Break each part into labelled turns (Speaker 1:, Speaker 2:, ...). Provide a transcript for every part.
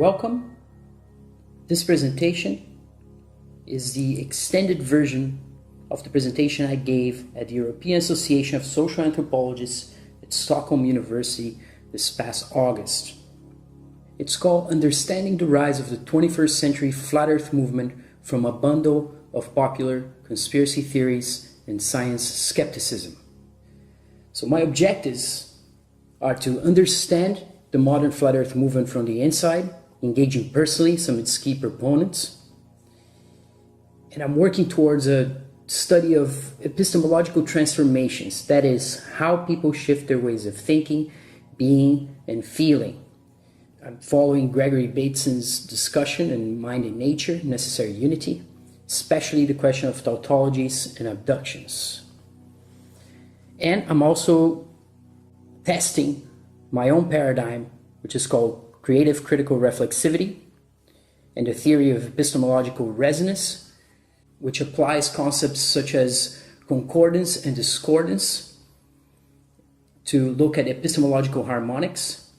Speaker 1: Welcome. This presentation is the extended version of the presentation I gave at the European Association of Social Anthropologists at Stockholm University this past August. It's called Understanding the Rise of the 21st Century Flat Earth Movement from a Bundle of Popular Conspiracy Theories and Science Skepticism. So my objectives are to understand the modern Flat Earth movement from the inside, engaging personally some of its key proponents. And I'm working towards a study of epistemological transformations, that is, how people shift their ways of thinking, being, and feeling. I'm following Gregory Bateson's discussion in Mind and Nature, Necessary Unity, especially the question of tautologies and abductions. And I'm also testing my own paradigm, which is called creative critical reflexivity, and the theory of epistemological resonance, which applies concepts such as concordance and discordance to look at epistemological harmonics,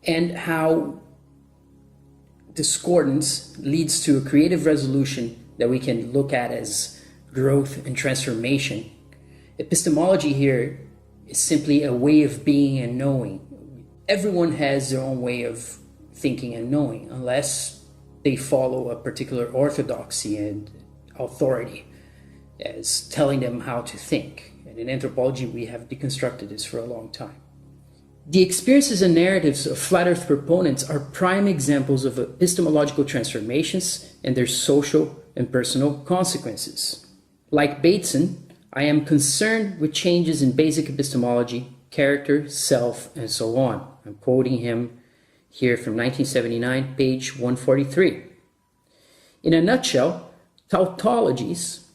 Speaker 1: and how discordance leads to a creative resolution that we can look at as growth and transformation. Epistemology here is simply a way of being and knowing. Everyone has their own way of thinking and knowing, unless they follow a particular orthodoxy and authority as telling them how to think. And in anthropology, we have deconstructed this for a long time. The experiences and narratives of flat earth proponents are prime examples of epistemological transformations and their social and personal consequences. Like Bateson, I am concerned with changes in basic epistemology, character, self, and so on. I'm quoting him here from 1979, page 143. In a nutshell, tautologies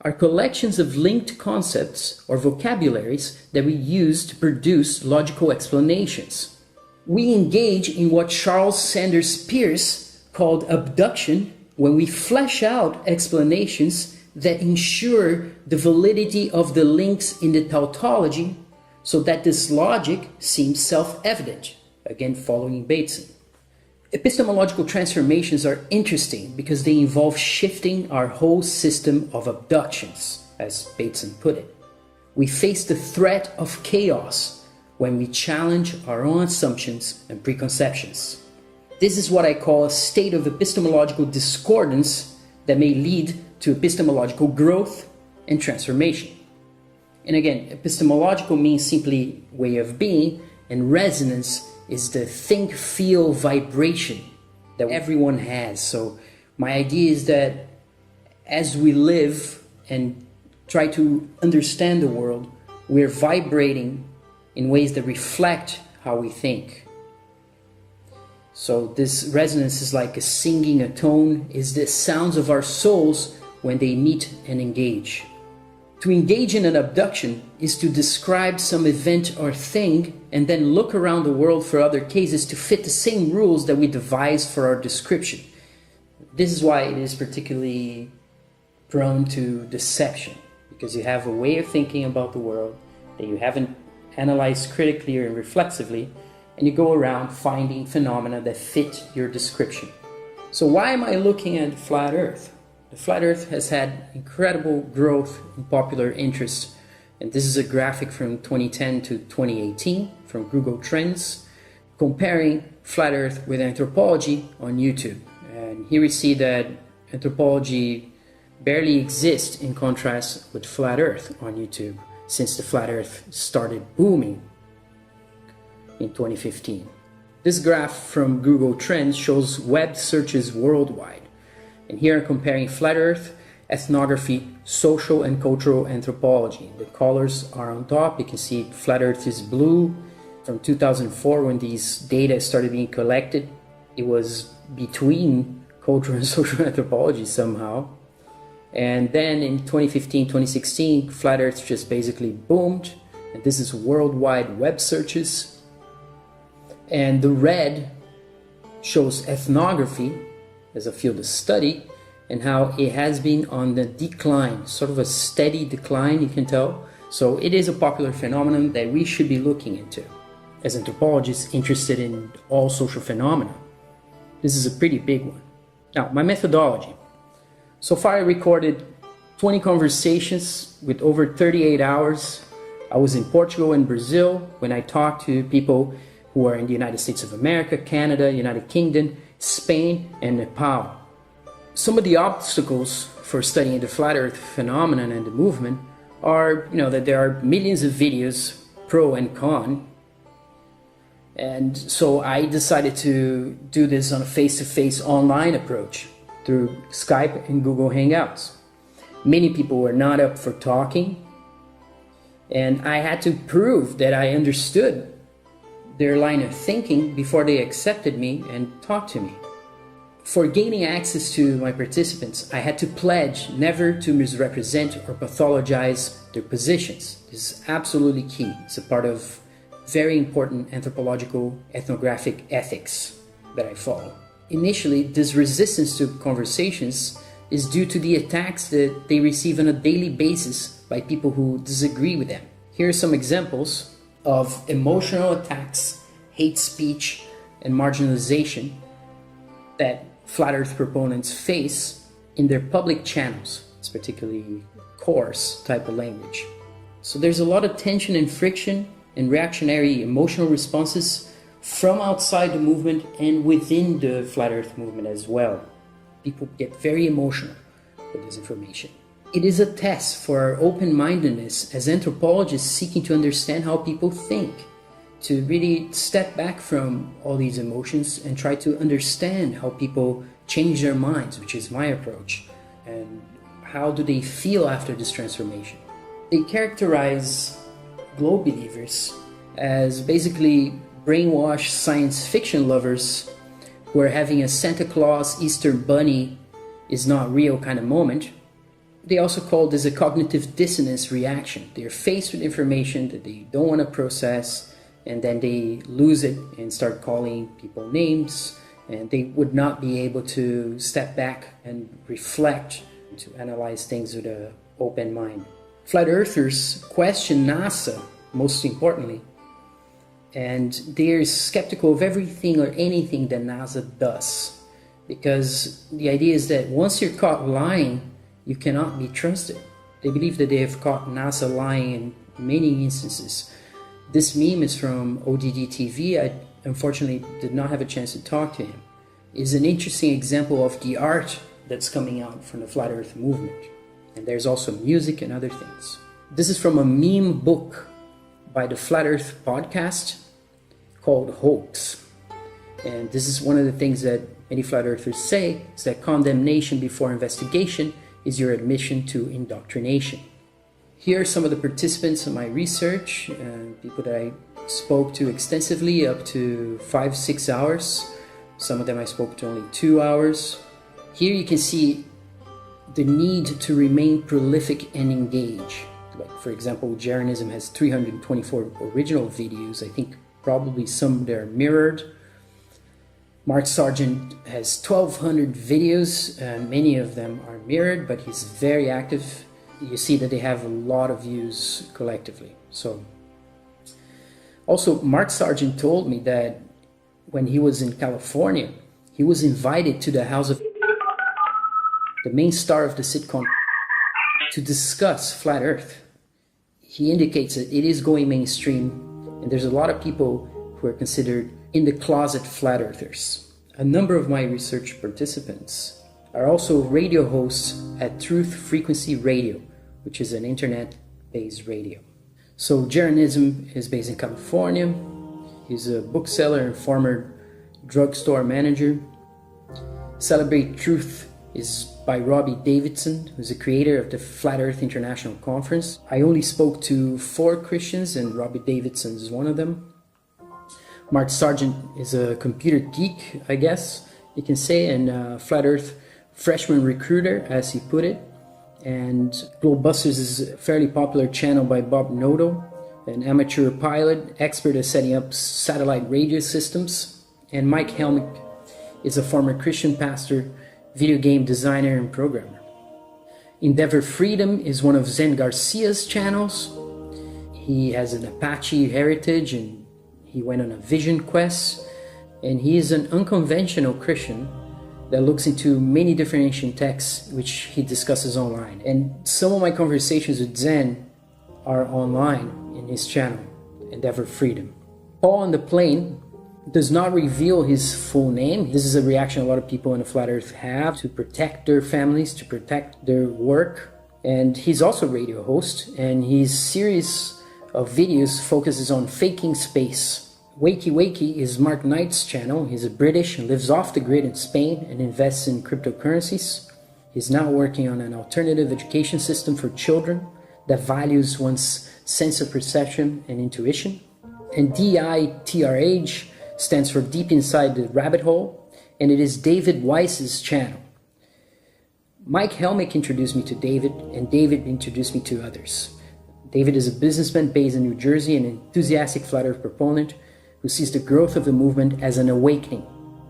Speaker 1: are collections of linked concepts or vocabularies that we use to produce logical explanations. We engage in what Charles Sanders Peirce called abduction when we flesh out explanations that ensure the validity of the links in the tautology so that this logic seems self-evident, again following Bateson. Epistemological transformations are interesting because they involve shifting our whole system of abductions, as Bateson put it. We face the threat of chaos when we challenge our own assumptions and preconceptions. This is what I call a state of epistemological discordance that may lead to epistemological growth and transformation. And again, epistemological means simply way of being, and resonance is the think-feel vibration that everyone has. So my idea is that as we live and try to understand the world, we're vibrating in ways that reflect how we think. So this resonance is like a singing, a tone, is the sounds of our souls when they meet and engage. To engage in an abduction is to describe some event or thing and then look around the world for other cases to fit the same rules that we devise for our description. This is why it is particularly prone to deception, because you have a way of thinking about the world that you haven't analyzed critically or reflexively, and you go around finding phenomena that fit your description. So why am I looking at flat Earth? The flat Earth has had incredible growth in popular interest, and this is a graphic from 2010 to 2018 from Google Trends, comparing flat Earth with anthropology on YouTube. And here we see that anthropology barely exists in contrast with flat Earth on YouTube, since the flat Earth started booming in 2015. This graph from Google Trends shows web searches worldwide. And here I'm comparing flat Earth, ethnography, social and cultural anthropology. The colors are on top. You can see flat Earth is blue. From 2004, when these data started being collected, it was between cultural and social anthropology somehow. And then in 2015, 2016, flat Earth just basically boomed. And this is worldwide web searches. And the red shows ethnography as a field of study, and how it has been on the decline, sort of a steady decline, you can tell. So it is a popular phenomenon that we should be looking into. as anthropologists interested in all social phenomena. This is a pretty big one. Now, my methodology. So far I recorded 20 conversations with over 38 hours. I was in Portugal and Brazil when I talked to people who are in the United States of America, Canada, United Kingdom, Spain, and Nepal. Some of the obstacles for studying the flat earth phenomenon and the movement are, that there are millions of videos, pro and con. And so I decided to do this on a face-to-face online approach through Skype and Google Hangouts. Many people were not up for talking, and I had to prove that I understood their line of thinking before they accepted me and talked to me. For gaining access to my participants, I had to pledge never to misrepresent or pathologize their positions. This is absolutely key. It's a part of very important anthropological ethnographic ethics that I follow. Initially, this resistance to conversations is due to the attacks that they receive on a daily basis by people who disagree with them. Here are some examples of emotional attacks, hate speech, and marginalization that flat earth proponents face in their public channels. It's particularly coarse type of language. So there's a lot of tension and friction and reactionary emotional responses from outside the movement and within the flat earth movement as well. People get very emotional with this information. It is a test for our open-mindedness as anthropologists seeking to understand how people think, to really step back from all these emotions and try to understand how people change their minds, which is my approach, and how do they feel after this transformation. They characterize globe believers as basically brainwashed science fiction lovers who are having a Santa Claus, Easter Bunny is not real kind of moment. They also call this a cognitive dissonance reaction. They're faced with information that they don't want to process, and then they lose it and start calling people names, and they would not be able to step back and reflect, to analyze things with an open mind. Flat earthers question NASA, most importantly, and they're skeptical of everything or anything that NASA does, because the idea is that once you're caught lying, you cannot be trusted. They believe that they have caught NASA lying in many instances. This meme is from ODD-TV. I unfortunately did not have a chance to talk to him. It's an interesting example of the art that's coming out from the flat earth movement. And there's also music and other things. This is from a meme book by the Flat Earth podcast called 𝐄𝐀𝐃. And this is one of the things that many flat earthers say, is that condemnation before investigation is your admission to indoctrination. Here are some of the participants in my research, people that I spoke to extensively, up to 5-6 hours. Some of them I spoke to only 2 hours. Here you can see the need to remain prolific and engage. Like, for example, Jeranism has 324 original videos. I think probably some that are mirrored. Mark Sargent has 1,200 videos, and many of them are mirrored, but he's very active. You see that they have a lot of views collectively. So, also, Mark Sargent told me that when he was in California, he was invited to the house of the main star of the sitcom to discuss flat earth. He indicates that it is going mainstream, and there's a lot of people who are considered in the closet flat earthers. A number of my research participants are also radio hosts at Truth Frequency Radio, which is an internet-based radio. So Jeranism is based in California. He's a bookseller and former drugstore manager. Celebrate Truth is by Robbie Davidson, who's the creator of the Flat Earth International Conference. I only spoke to 4 Christians, and Robbie Davidson is one of them. Mark Sargent is a computer geek, I guess you can say, and a Flat Earth freshman recruiter, as he put it. And Globebusters is a fairly popular channel by Bob Noto, an amateur pilot, expert at setting up satellite radio systems. And Mike Helmick is a former Christian pastor, video game designer, and programmer. Endeavor Freedom is one of Zen Garcia's channels. He has an Apache heritage, and He went on a vision quest, and he is an unconventional Christian that looks into many different ancient texts, which he discusses online. And some of my conversations with Zen are online in his channel, Endeavor Freedom. Paul on the Plane does not reveal his full name. This is a reaction a lot of people in the Flat Earth have to protect their families, to protect their work. And he's also a radio host, and his series of videos focuses on faking space. 𝐄𝐀𝐑𝐓 is Mark Knight's channel. He's a British and lives off the grid in Spain and invests in cryptocurrencies. He's now working on an alternative education system for children that values one's sense of perception and intuition. And DITRH stands for Deep Inside the Rabbit Hole, and it is David Weiss's channel. 𝐄𝐀𝐑𝐓 introduced me to David, and David introduced me to others. David is a businessman based in New Jersey, an enthusiastic Flat Earth proponent who sees the growth of the movement as an awakening.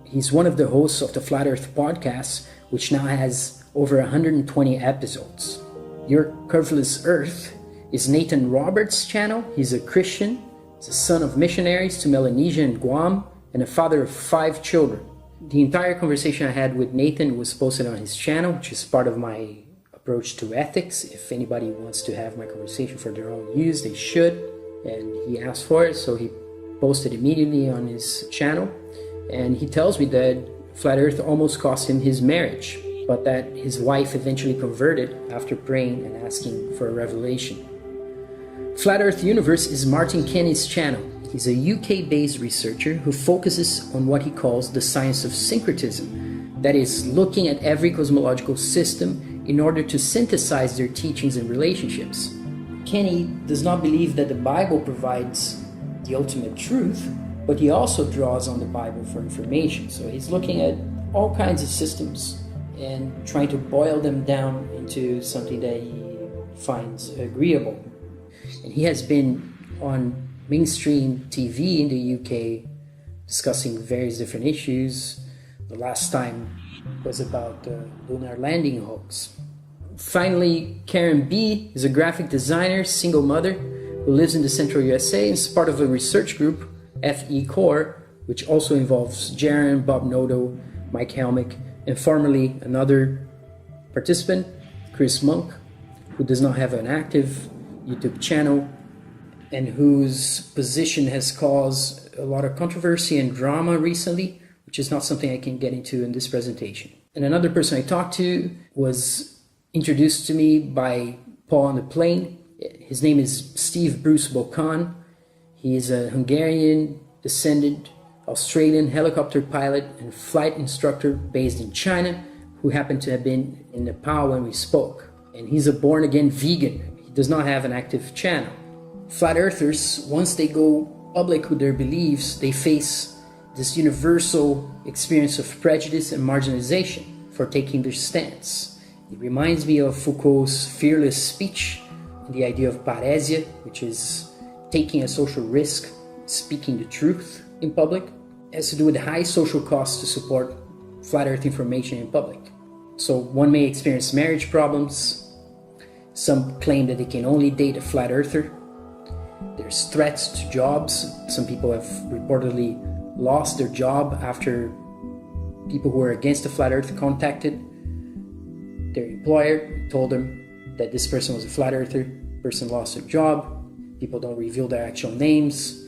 Speaker 1: He's one of the hosts of the Flat Earth podcast, which now has over 120 episodes. 𝐅𝐋𝐀𝐓 is Nathan Roberts' channel. He's a Christian. He's a son of missionaries to Melanesia and Guam, and a father of 5 children. The entire conversation I had with Nathan was posted on his channel, which is part of my approach to ethics. If anybody wants to have my conversation for their own use, they should. And he asked for it, so he posted immediately on his channel. And he tells me that Flat Earth almost cost him his marriage, but that his wife eventually converted after praying and asking for a revelation. Flat Earth Universe is Martin Kenny's channel. He's a UK-based researcher who focuses on what he calls the science of syncretism, that is, looking at every cosmological system in order to synthesize their teachings and relationships. Kenny does not believe that the Bible provides the ultimate truth, but he also draws on the Bible for information. So he's looking at all kinds of systems and trying to boil them down into something that he finds agreeable. And he has been on mainstream TV in the UK discussing various different issues. The last time was about the lunar landing hoax. Finally, Karen B is a graphic designer, single mother, who lives in the central USA and is part of a research group, FE Core, which also involves Jaron, Bob Noto, 𝐄𝐀𝐓, and formerly another participant, Chris Monk, who does not have an active YouTube channel and whose position has caused a lot of controversy and drama recently, which is not something I can get into in this presentation. And another person I talked to was introduced to me by Paul on the Plane. His name is Steve Bruce Bokan. He is a Hungarian descendant, Australian helicopter pilot and flight instructor based in China, who happened to have been in Nepal when we spoke. And he's a born-again vegan. He does not have an active channel. Flat Earthers, once they go public with their beliefs, they face this universal experience of prejudice and marginalization for taking their stance. It reminds me of Foucault's fearless speech and the idea of parésia, which is taking a social risk, speaking the truth in public. It has to do with the high social costs to support Flat Earth information in public. So one may experience marriage problems. Some claim that they can only date a Flat Earther. There's threats to jobs. Some people have reportedly lost their job after people who were against the Flat Earth contacted their employer, told them that this person was a Flat Earther. Person lost their job. People don't reveal their actual names.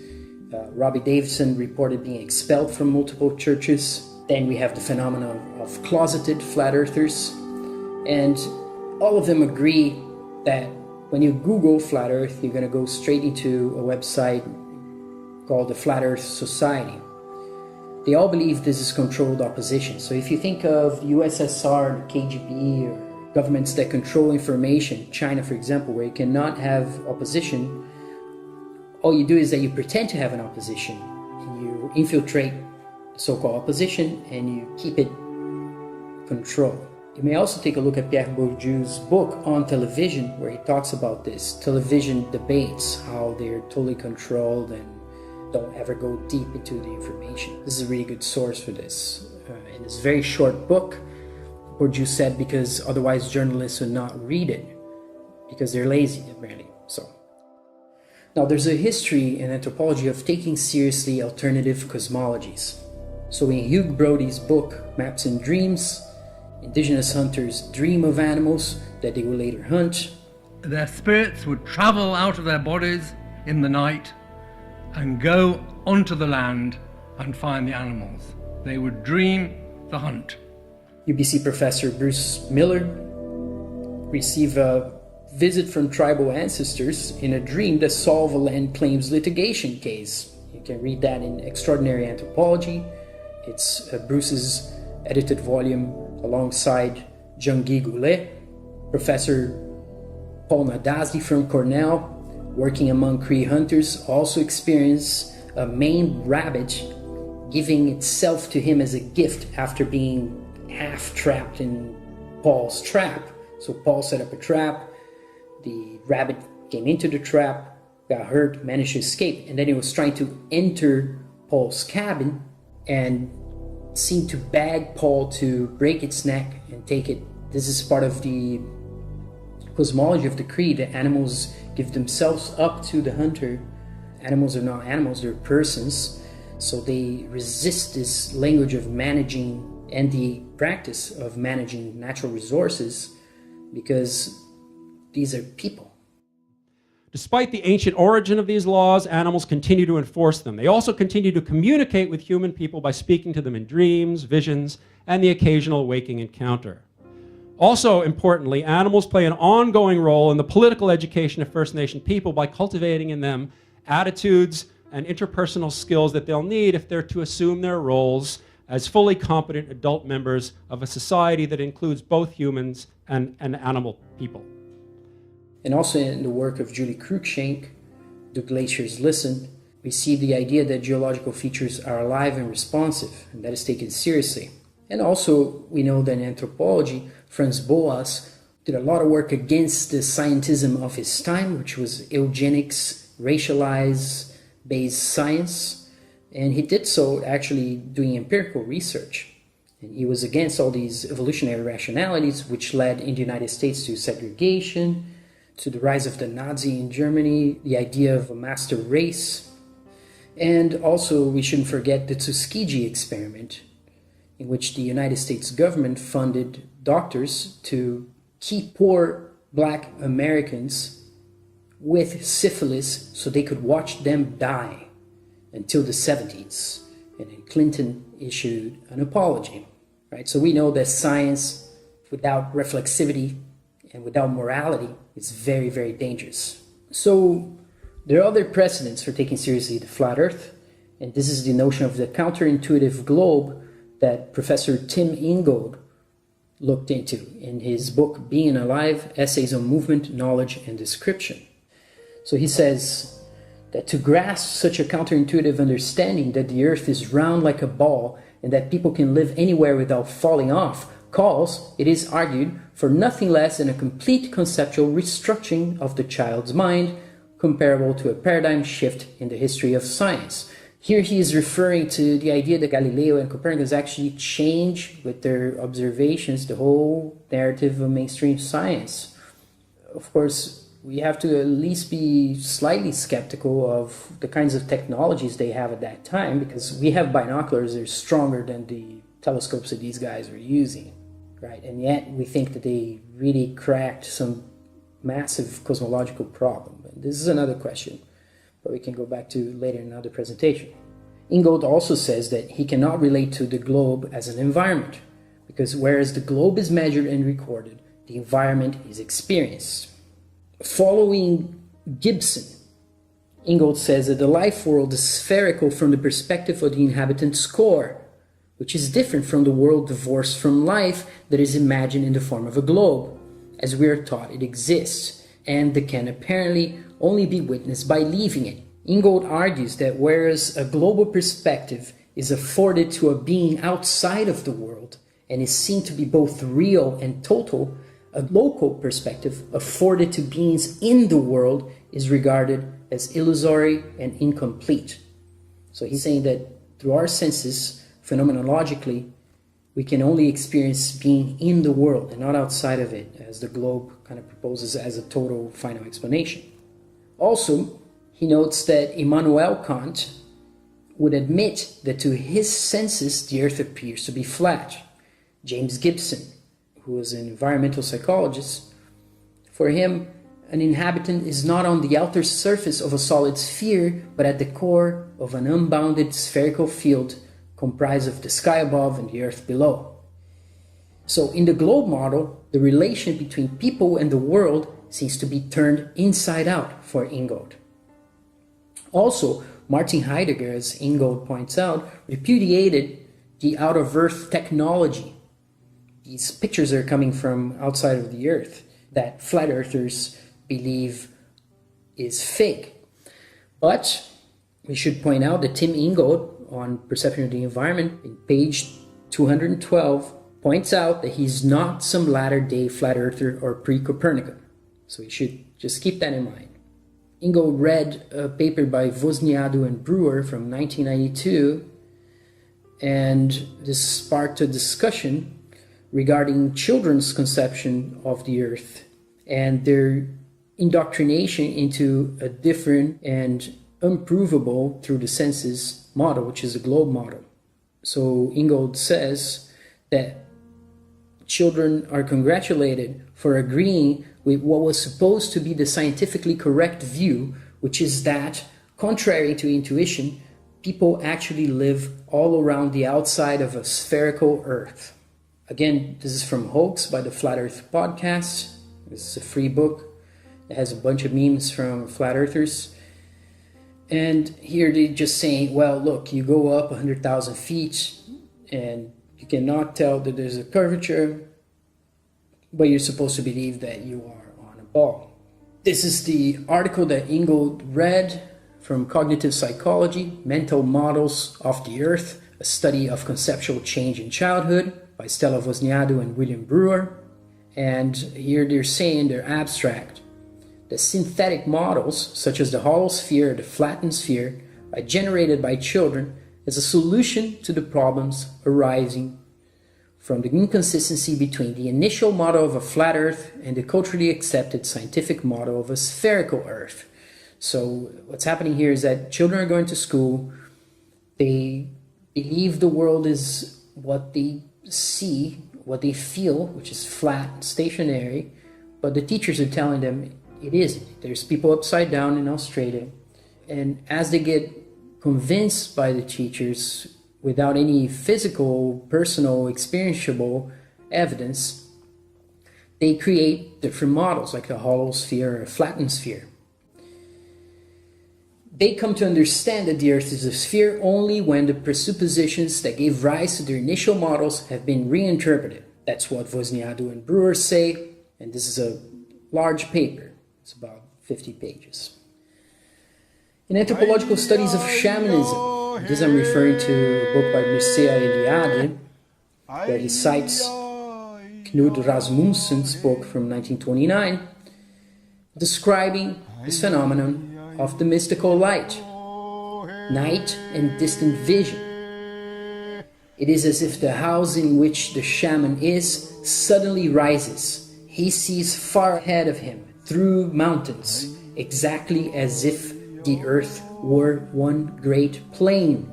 Speaker 1: Robbie Davidson reported being expelled from multiple churches. Then we have the phenomenon of closeted Flat Earthers. And all of them agree that when you Google Flat Earth, you're going to go straight into a website called the Flat Earth Society. They all believe this is controlled opposition. So if you think of USSR, the KGB, or governments that control information, China, for example, where you cannot have opposition, all you do is that you pretend to have an opposition, and you infiltrate the so-called opposition, and you keep it controlled. You may also take a look at Pierre Bourdieu's book on television, where he talks about this. Television debates, how they're totally controlled and don't ever go deep into the information. This is a really good source for this. In this very short book, Bourdieu said because otherwise journalists would not read it, because they're lazy, apparently. So, Now, there's a history in anthropology of taking seriously alternative cosmologies. So in Hugh Brody's book, Maps and Dreams, indigenous hunters dream of animals that they will later hunt.
Speaker 2: Their spirits would travel out of their bodies in the night and go onto the land and find the animals. They would dream the hunt.
Speaker 1: UBC professor Bruce Miller received a visit from tribal ancestors in a dream that solved a land claims litigation case. You can read that in Extraordinary Anthropology. It's Bruce's edited volume alongside Jean-Guy Goulet. Professor Paul Nadasdy from Cornell, working among Cree hunters, also experienced a maimed rabbit giving itself to him as a gift after being half trapped in Paul's trap. So Paul set up a trap, the rabbit came into the trap, got hurt, managed to escape, and then he was trying to enter Paul's cabin and seemed to beg Paul to break its neck and take it. This is part of the cosmology of the Cree, that animals give themselves up to the hunter. Animals are not animals, they're persons. So they resist this language of managing and the practice of managing natural resources because these are people.
Speaker 3: Despite the ancient origin of these laws, animals continue to enforce them. They also continue to communicate with human people by speaking to them in dreams, visions, and the occasional waking encounter. Also, importantly, animals play an ongoing role in the political education of First Nation people by cultivating in them attitudes and interpersonal skills that they'll need if they're to assume their roles as fully competent adult members of a society that includes both humans and animal people.
Speaker 1: And also in the work of Julie Cruikshank, Do Glaciers Listen, we see the idea that geological features are alive and responsive, and that is taken seriously. And also, we know that in anthropology, Franz Boas did a lot of work against the scientism of his time, which was eugenics, racialized-based science, and he did so actually doing empirical research. And he was against all these evolutionary rationalities, which led in the United States to segregation, to the rise of the Nazi in Germany, the idea of a master race. And also, we shouldn't forget the Tuskegee experiment, in which the United States government funded doctors to keep poor black Americans with syphilis so they could watch them die until the 70s. And then Clinton issued an apology, right? So we know that science without reflexivity and without morality is very, very dangerous. So there are other precedents for taking seriously the flat earth, and this is the notion of the counterintuitive globe that Professor Tim Ingold looked into in his book, Being Alive, Essays on Movement, Knowledge, and Description. So he says that to grasp such a counterintuitive understanding that the earth is round like a ball and that people can live anywhere without falling off calls, it is argued, for nothing less than a complete conceptual restructuring of the child's mind, comparable to a paradigm shift in the history of science. Here he is referring to the idea that Galileo and Copernicus actually changed with their observations the whole narrative of mainstream science. Of course, we have to at least be slightly skeptical of the kinds of technologies they have at that time, because we have binoculars that are stronger than the telescopes that these guys were using, right? And yet we think that they really cracked some massive cosmological problem. And this is another question, but we can go back to later in another presentation. Ingold also says that he cannot relate to the globe as an environment, because whereas the globe is measured and recorded, the environment is experienced. Following Gibson, Ingold says that the life world is spherical from the perspective of the inhabitant's core, which is different from the world divorced from life that is imagined in the form of a globe, as we are taught it exists, and that can apparently only be witnessed by leaving it. Ingold argues that whereas a global perspective is afforded to a being outside of the world and is seen to be both real and total, a local perspective afforded to beings in the world is regarded as illusory and incomplete. So he's saying that through our senses, phenomenologically, we can only experience being in the world and not outside of it, as the globe kind of proposes as a total final explanation. Also, He notes that Immanuel Kant would admit that to his senses the earth appears to be flat. James Gibson, who was an environmental psychologist, for him, an inhabitant is not on the outer surface of a solid sphere, but at the core of an unbounded spherical field comprised of the sky above and the earth below. So in the globe model, the relation between people and the world seems to be turned inside out for Ingold. Also, Martin Heidegger, as Ingold points out, repudiated the out-of-earth technology. These pictures are coming from outside of the earth that flat earthers believe is fake. But we should point out that Tim Ingold, on Perception of the Environment, in page 212, points out that he's not some latter-day flat earther or pre-Copernican. So we should just keep that in mind. Ingold read a paper by Wozniacki and Brewer from 1992, and this sparked a discussion regarding children's conception of the earth and their indoctrination into a different and unprovable through the senses model, which is a globe model. So Ingold says that children are congratulated for agreeing with what was supposed to be the scientifically correct view, which is that, contrary to intuition, people actually live all around the outside of a spherical earth. Again, this is from 𝐄𝐀𝐑𝐓 by the Flat Earth Podcast. This is a free book. It has a bunch of memes from flat earthers. And here they're just saying, well, look, you go up 100,000 feet and you cannot tell that there's a curvature, but you're supposed to believe that you are on a ball. This is the article that Ingold read from Cognitive Psychology, Mental Models of the Earth, a Study of Conceptual Change in Childhood by Stella Wozniacki and William Brewer. And here they're saying, they're abstract, that synthetic models, such as the hollow sphere or the flattened sphere, are generated by children as a solution to the problems arising from the inconsistency between the initial model of a flat Earth and the culturally accepted scientific model of a spherical Earth. So what's happening here is that children are going to school, they believe the world is what they see, what they feel, which is flat, stationary, but the teachers are telling them it isn't. There's people upside down in Australia, and as they get convinced by the teachers without any physical, personal, experientiable evidence, they create different models like a hollow sphere or a flattened sphere. They come to understand that the Earth is a sphere only when the presuppositions that gave rise to their initial models have been reinterpreted. That's what Wozniacki and Brewer say, and this is a large paper. It's about 50 pages. In Anthropological Studies of Shamanism, this I'm referring to a book by Mircea Eliade, where he cites Knud Rasmussen's book from 1929, describing this phenomenon of the mystical light, night and distant vision. It is as if the house in which the shaman is suddenly rises. He sees far ahead of him through mountains, exactly as if the earth were one great plain,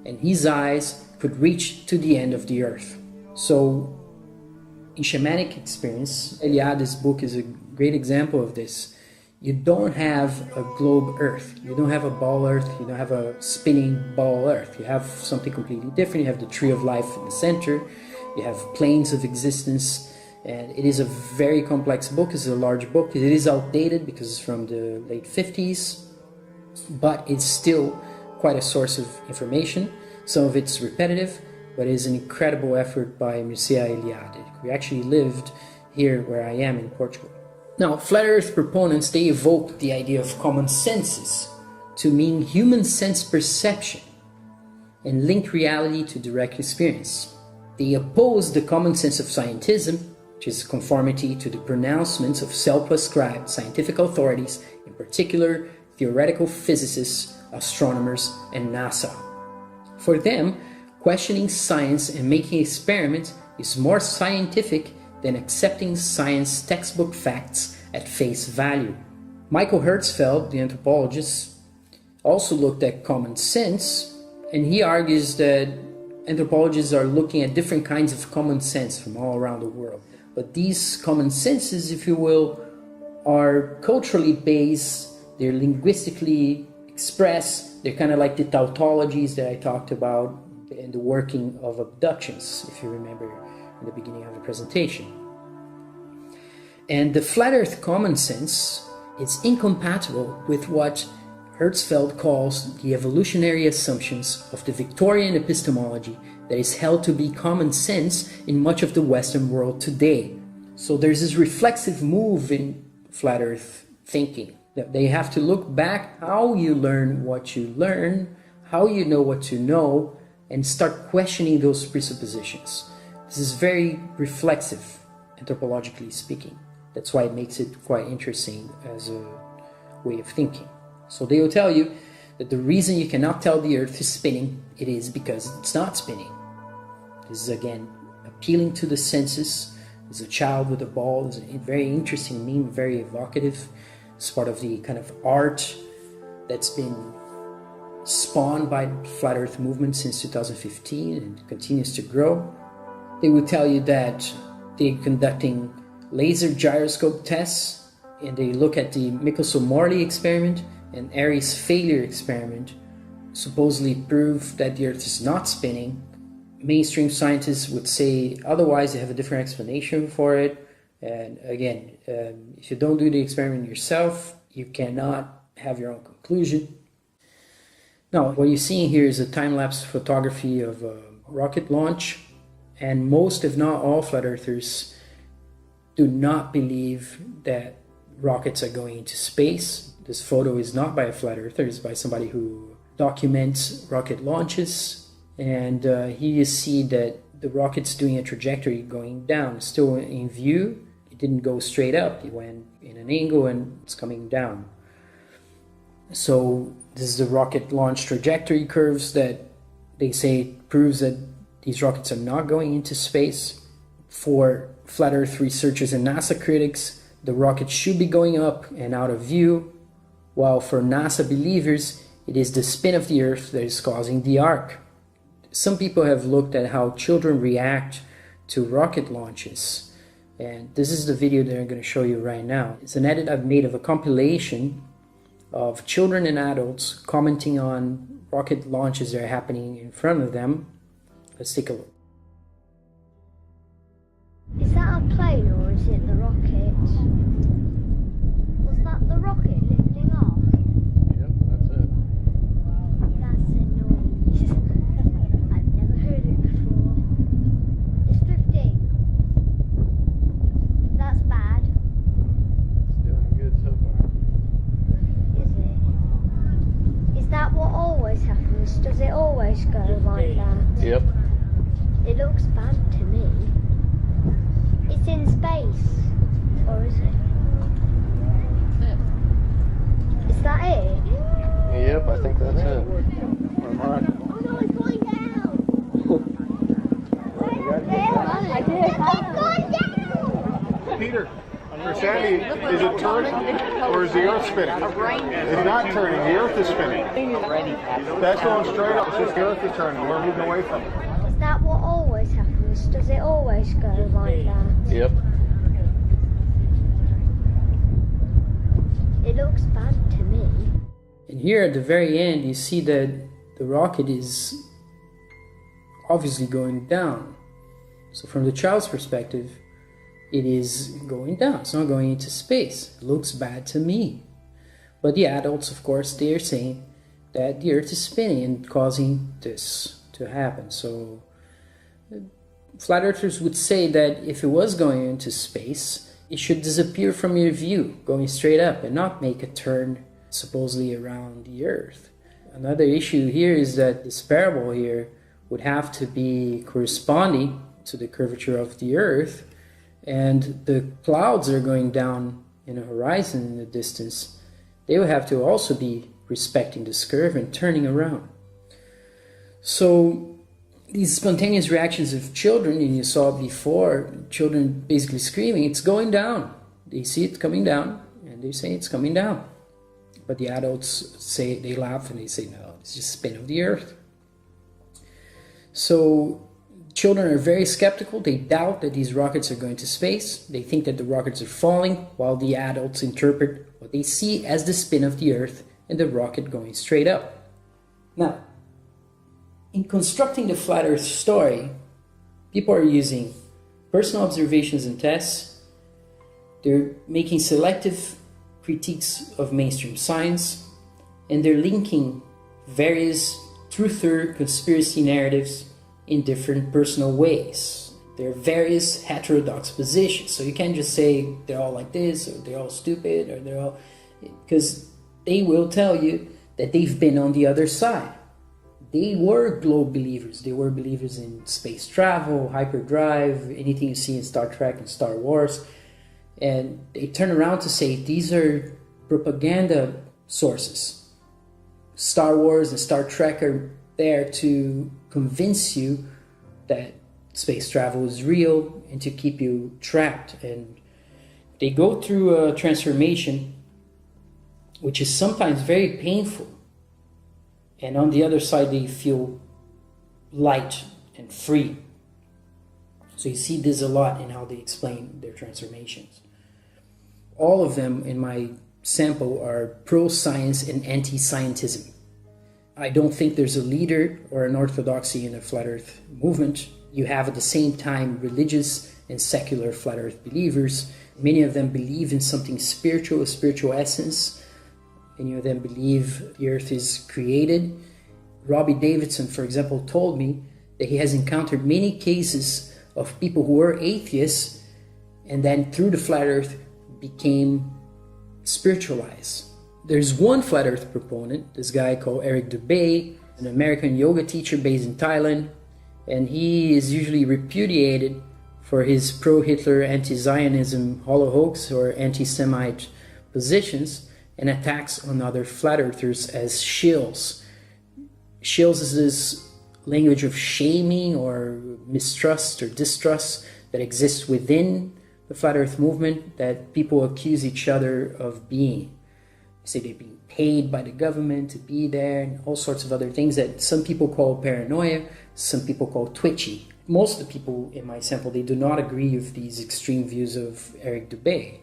Speaker 1: and his eyes could reach to the end of the earth. So, in shamanic experience, Eliade's book is a great example of this. You don't have a globe earth, you don't have a ball earth, you don't have a spinning ball earth. You have something completely different. You have the tree of life in the center, you have planes of existence, and it is a very complex book. It's a large book. It is outdated because it's from the late 50s, but it's still quite a source of information. Some of it's repetitive, but it is an incredible effort by Mircea Eliade, who actually lived here where I am in Portugal. Now, flat earth proponents, they evoke the idea of common senses to mean human sense perception and link reality to direct experience. They oppose the common sense of scientism, which is conformity to the pronouncements of self-prescribed scientific authorities, in particular theoretical physicists, astronomers, and NASA. For them, questioning science and making experiments is more scientific than accepting science textbook facts at face value. Michael Hertzfeld, the anthropologist, also looked at common sense, and he argues that anthropologists are looking at different kinds of common sense from all around the world. But these common senses, if you will, are culturally based, they're linguistically expressed, they're kind of like the tautologies that I talked about in the working of abductions, if you remember in the beginning of the presentation. And the flat earth common sense is incompatible with what Hertzfeld calls the evolutionary assumptions of the Victorian epistemology that is held to be common sense in much of the Western world today. So there's this reflexive move in flat earth thinking, that they have to look back how you learn what you learn, how you know what you know, and start questioning those presuppositions. This is very reflexive, anthropologically speaking. That's why it makes it quite interesting as a way of thinking. So they will tell you that the reason you cannot tell the earth is spinning, it is because it's not spinning. This is again appealing to the senses. There's a child with a ball. It's a very interesting meme, very evocative. It's part of the kind of art that's been spawned by the flat earth movement since 2015 and continues to grow. They will tell you that they're conducting laser gyroscope tests, and they look at the Michelson-Morley experiment and Airy's failure experiment, supposedly prove that the earth is not spinning. Mainstream scientists would say otherwise. They have a different explanation for it. And again, if you don't do the experiment yourself, you cannot have your own conclusion. Now, what you're seeing here is a time-lapse photography of a rocket launch, and most, if not all, flat earthers do not believe that rockets are going into space. This photo is not by a flat earther, it's by somebody who documents rocket launches. And here you see that the rocket's doing a trajectory going down, still in view. It didn't go straight up, it went in an angle and it's coming down. So this is the rocket launch trajectory curves that they say proves that these rockets are not going into space. For flat earth researchers and NASA critics, the rocket should be going up and out of view, while for NASA believers, it is the spin of the earth that is causing the arc. Some people have looked at how children react to rocket launches, and this is the video that I'm going to show you right now. It's an edit I've made of a compilation of children and adults commenting on rocket launches that are happening in front of them. Let's take a look.
Speaker 4: Is that a plane or is it the rocket? Was that the rocket lifting off?
Speaker 5: Yep, that's it.
Speaker 4: That's a noise. I've never heard it before. It's drifting. That's bad.
Speaker 5: It's doing good so far.
Speaker 4: Is it? Is that what always happens? Does it always go like that?
Speaker 5: Yep.
Speaker 4: It looks bad to me. It's in space, or is it? Is that it?
Speaker 5: Yep, I think that's it.
Speaker 4: Oh no, it's going down! I did. It's going down!
Speaker 6: Peter, or Sandy, is it turning or is the earth spinning? It's not turning, the earth is spinning. That's going straight up, it's just the earth is turning, we're moving away from it.
Speaker 4: Is that what always happens? Does it always go like that?
Speaker 5: Yep.
Speaker 4: It looks bad to me.
Speaker 1: And here at the very end, you see that the rocket is obviously going down. So from the child's perspective, it is going down. It's not going into space. It looks bad to me. But the adults, of course, they are saying that the earth is spinning and causing this to happen. So flat earthers would say that if it was going into space, it should disappear from your view, going straight up, and not make a turn supposedly around the earth. Another issue here is that this parable here would have to be corresponding to the curvature of the earth, and the clouds that are going down in the horizon in the distance, they would have to also be respecting this curve and turning around. So these spontaneous reactions of children, and you saw it before, children basically screaming, it's going down. They see it coming down, and they say it's coming down. But the adults say, they laugh and they say, no, it's just spin of the earth. So children are very skeptical. They doubt that these rockets are going to space. They think that the rockets are falling, while the adults interpret what they see as the spin of the earth and the rocket going straight up. Now, in constructing the flat earth story, people are using personal observations and tests. They're making selective critiques of mainstream science, and they're linking various truther conspiracy narratives in different personal ways. There are various heterodox positions, so you can't just say they're all like this, or they're all stupid, or they're all... because they will tell you that they've been on the other side. They were globe believers. They were believers in space travel, hyperdrive, anything you see in Star Trek and Star Wars. And they turn around to say these are propaganda sources. Star Wars and Star Trek are there to convince you that space travel is real and to keep you trapped. And they go through a transformation which is sometimes very painful. And on the other side, they feel light and free. So you see this a lot in how they explain their transformations. All of them in my sample are pro-science and anti-scientism. I don't think there's a leader or an orthodoxy in the flat earth movement. You have at the same time religious and secular flat earth believers. Many of them believe in something spiritual, a spiritual essence. Many of them believe the earth is created. Robbie Davidson, for example, told me that he has encountered many cases of people who were atheists and then through the flat earth became spiritualized. There's one flat earth proponent, this guy called 𝐅𝐋𝐀𝐓, an American yoga teacher based in Thailand, and he is usually repudiated for his pro-Hitler, anti-Zionism, hollow hoax or anti-Semite positions and attacks on other flat earthers as shills. Shills is this language of shaming or mistrust or distrust that exists within the flat earth movement that people accuse each other of being. They say they're being paid by the government to be there and all sorts of other things that some people call paranoia, some people call twitchy. Most of the people in my sample, they do not agree with these extreme views of 𝐅𝐋𝐀𝐓.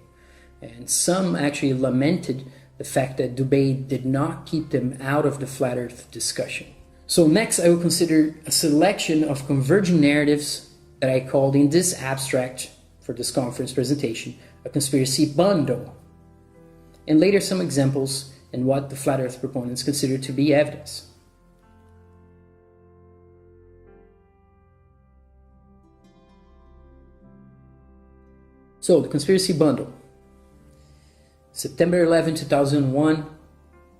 Speaker 1: And some actually lamented the fact that Dubé did not keep them out of the flat earth discussion. So next I will consider a selection of converging narratives that I called in this abstract for this conference presentation, a conspiracy bundle. And later some examples and what the flat earth proponents consider to be evidence. So the conspiracy bundle. September 11, 2001,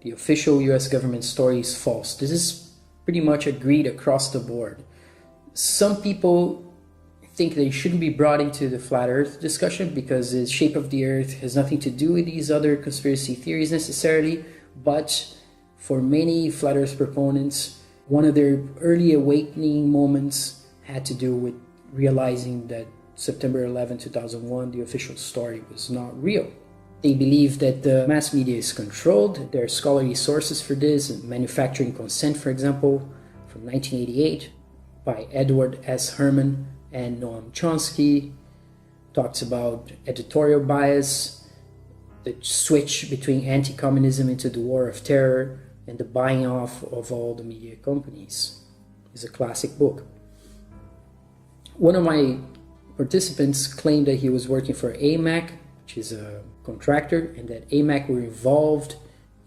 Speaker 1: the official US government story is false. This is pretty much agreed across the board. Some people think they shouldn't be brought into the flat earth discussion because the shape of the earth has nothing to do with these other conspiracy theories necessarily, but for many flat earth proponents, one of their early awakening moments had to do with realizing that September 11, 2001, the official story was not real. They believe that the mass media is controlled. There are scholarly sources for this, Manufacturing Consent, for example, from 1988 by Edward S. Herman and Noam Chomsky, talks about editorial bias, the switch between anti-communism into the war of terror, and the buying off of all the media companies. It's a classic book. One of my participants claimed that he was working for 𝐄𝐀𝐑𝐓, which is a contractor, and that 𝐄𝐀𝐑𝐓 were involved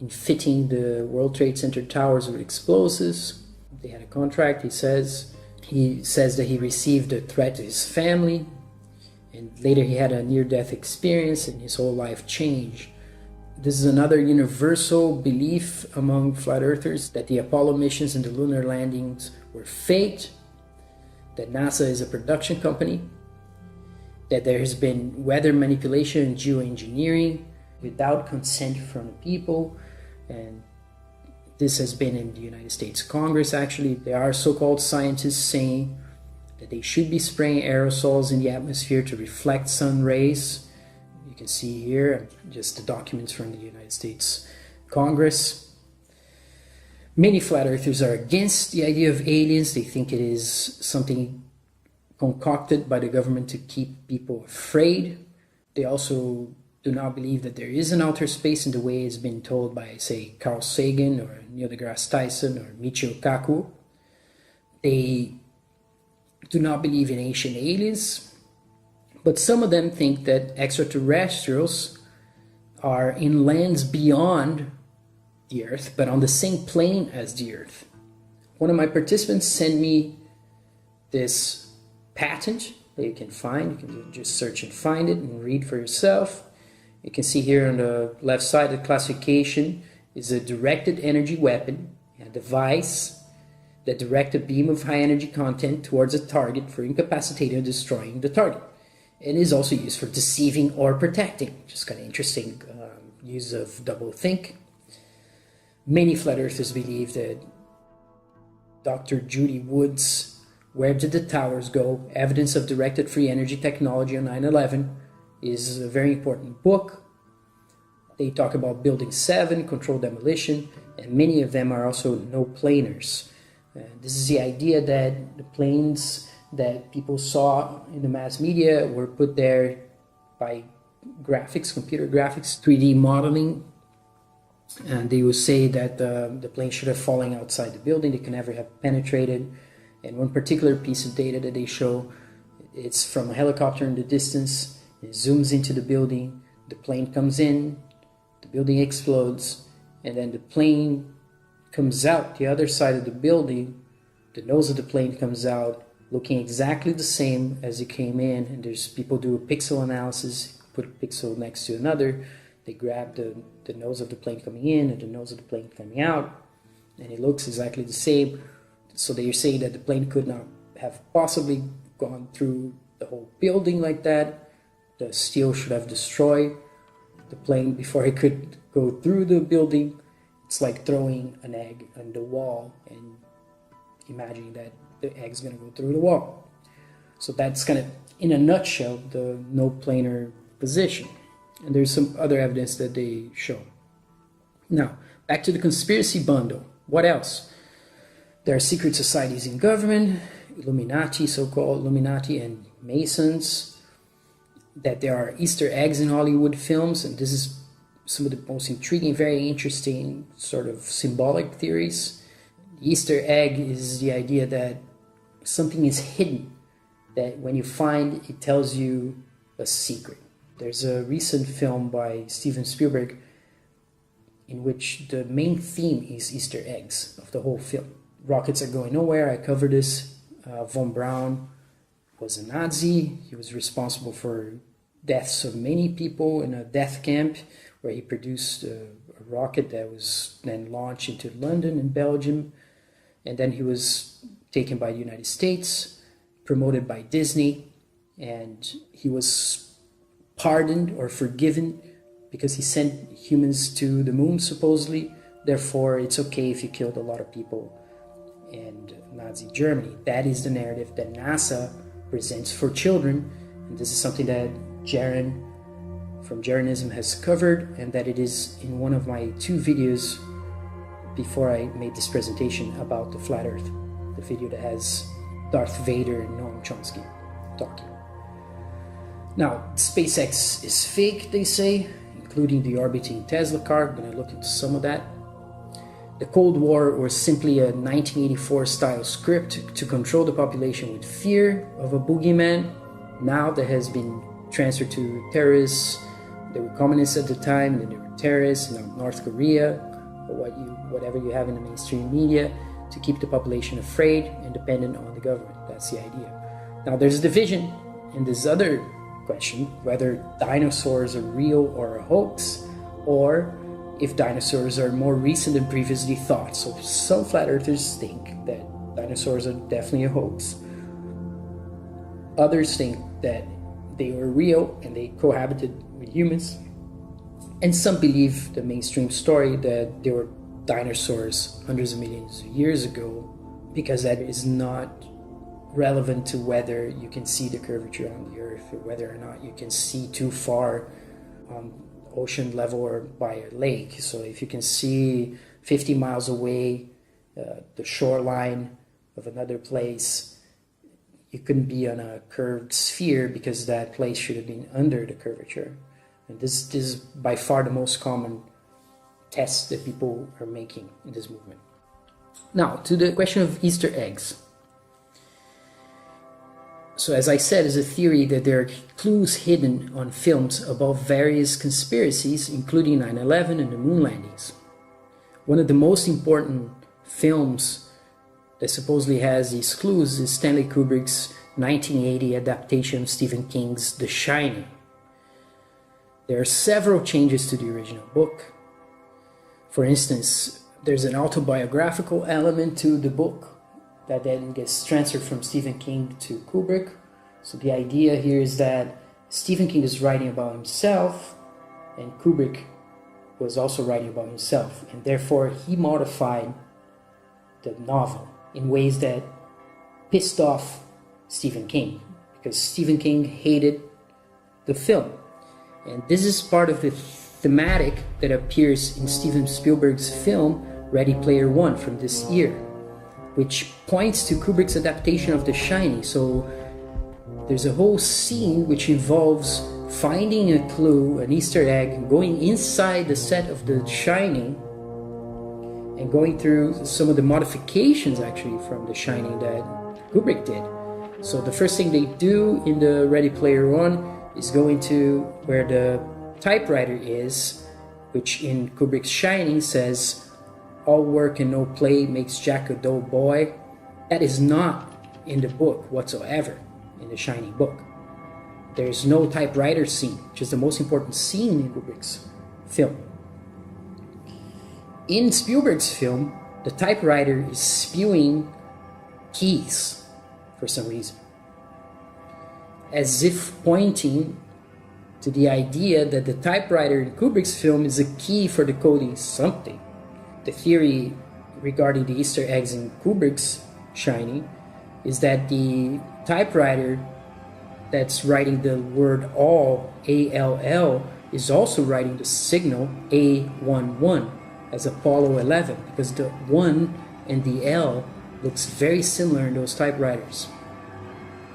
Speaker 1: in fitting the World Trade Center towers with explosives. They had a contract, he says. He says that he received a threat to his family, and later he had a near-death experience and his whole life changed. This is another universal belief among flat earthers that the Apollo missions and the lunar landings were faked, that NASA is a production company, that there has been weather manipulation and geoengineering without consent from the people, and this has been in the United States Congress actually. There are so-called scientists saying that they should be spraying aerosols in the atmosphere to reflect sun rays. You can see here just the documents from the United States Congress. Many flat earthers are against the idea of aliens. They think it is something concocted by the government to keep people afraid. They also do not believe that there is an outer space in the way it's been told by, say, Carl Sagan or Neil deGrasse Tyson or Michio Kaku. They do not believe in ancient aliens, but some of them think that extraterrestrials are in lands beyond the Earth, but on the same plane as the Earth. One of my participants sent me this patent that you can find. You can just search and find it and read for yourself. You can see here on the left side, the classification is a directed energy weapon, a device that directs a beam of high energy content towards a target for incapacitating or destroying the target. It is also used for deceiving or protecting. Just kind of interesting use of doublethink. Many flat earthers believe that Dr. Judy Wood's Where Did the Towers Go? Evidence of Directed Free Energy Technology on 9/11 is a very important book. They talk about Building 7, controlled demolition, and many of them are also no-planers. This is the idea that the planes that people saw in the mass media were put there by graphics, computer graphics, 3D modeling, and they will say that the plane should have fallen outside the building. They can never have penetrated. And one particular piece of data that they show, it's from a helicopter in the distance. It zooms into the building. The plane comes in. The building explodes. And then the plane comes out the other side of the building. The nose of the plane comes out looking exactly the same as it came in. And there's people do a pixel analysis, put a pixel next to another. They grab the nose of the plane coming in and the nose of the plane coming out, and it looks exactly the same. So they're saying that the plane could not have possibly gone through the whole building like that. The steel should have destroyed the plane before it could go through the building. It's like throwing an egg on the wall and imagining that the egg's going to go through the wall. So that's kind of, in a nutshell, the no-planar position. And there's some other evidence that they show. Now, back to the conspiracy bundle. What else? There are secret societies in government, Illuminati, so-called Illuminati, and Masons, that there are Easter eggs in Hollywood films, and this is some of the most intriguing, very interesting sort of symbolic theories. The Easter egg is the idea that something is hidden, that when you find it tells you a secret. There's a recent film by Steven Spielberg in which the main theme is Easter eggs of the whole film. Rockets are going nowhere. I covered this. Von Braun was a Nazi. He was responsible for deaths of many people in a death camp where he produced a rocket that was then launched into London and Belgium. And then he was taken by the United States, promoted by Disney, and he was pardoned or forgiven because he sent humans to the moon, supposedly. Therefore, it's okay if you killed a lot of people in Nazi Germany. That is the narrative that NASA presents for children, and this is something that Jaron from Jaronism has covered, and that it is in one of my 2 videos before I made this presentation about the flat earth, the video that has Darth Vader and Noam Chomsky talking. Now, SpaceX is fake, they say, including the orbiting Tesla car. I'm going to look into some of that. The Cold War was simply a 1984 style script to control the population with fear of a boogeyman. Now that has been transferred to terrorists. They were communists at the time, then they were terrorists, now North Korea, or whatever you have in the mainstream media, to keep the population afraid and dependent on the government. That's the idea. Now there's a division in this other question, whether dinosaurs are real or a hoax, or if dinosaurs are more recent than previously thought. So some flat earthers think that dinosaurs are definitely a hoax. Others think that they were real and they cohabited with humans. And some believe the mainstream story that there were dinosaurs hundreds of millions of years ago, because that is not relevant to whether you can see the curvature on the earth or whether or not you can see too far on ocean level or by a lake. So if you can see 50 miles away the shoreline of another place, you couldn't be on a curved sphere because that place should have been under the curvature. And this is by far the most common test that people are making in this movement. Now, to the question of Easter eggs. So as I said, it's a theory that there are clues hidden on films about various conspiracies, including 9/11 and the moon landings. One of the most important films that supposedly has these clues is Stanley Kubrick's 1980 adaptation of Stephen King's The Shining. There are several changes to the original book. For instance, there's an autobiographical element to the book that then gets transferred from Stephen King to Kubrick. So the idea here is that Stephen King is writing about himself and Kubrick was also writing about himself, and therefore he modified the novel in ways that pissed off Stephen King, because Stephen King hated the film. And this is part of the thematic that appears in Steven Spielberg's film Ready Player One from this year, which points to Kubrick's adaptation of The Shining. So there's a whole scene which involves finding a clue, an Easter egg, going inside the set of The Shining and going through some of the modifications actually from The Shining that Kubrick did. So the first thing they do in the Ready Player One is go into where the typewriter is, which in Kubrick's Shining says, "All work and no play makes Jack a dull boy." That is not in the book whatsoever, in the Shining book. There's no typewriter scene, which is the most important scene in Kubrick's film. In Spielberg's film, the typewriter is spewing keys for some reason, as if pointing to the idea that the typewriter in Kubrick's film is a key for decoding something. The theory regarding the Easter eggs in Kubrick's Shining is that the typewriter that's writing the word all, A-L-L, is also writing the signal A-1-1 as Apollo 11, because the 1 and the L looks very similar in those typewriters.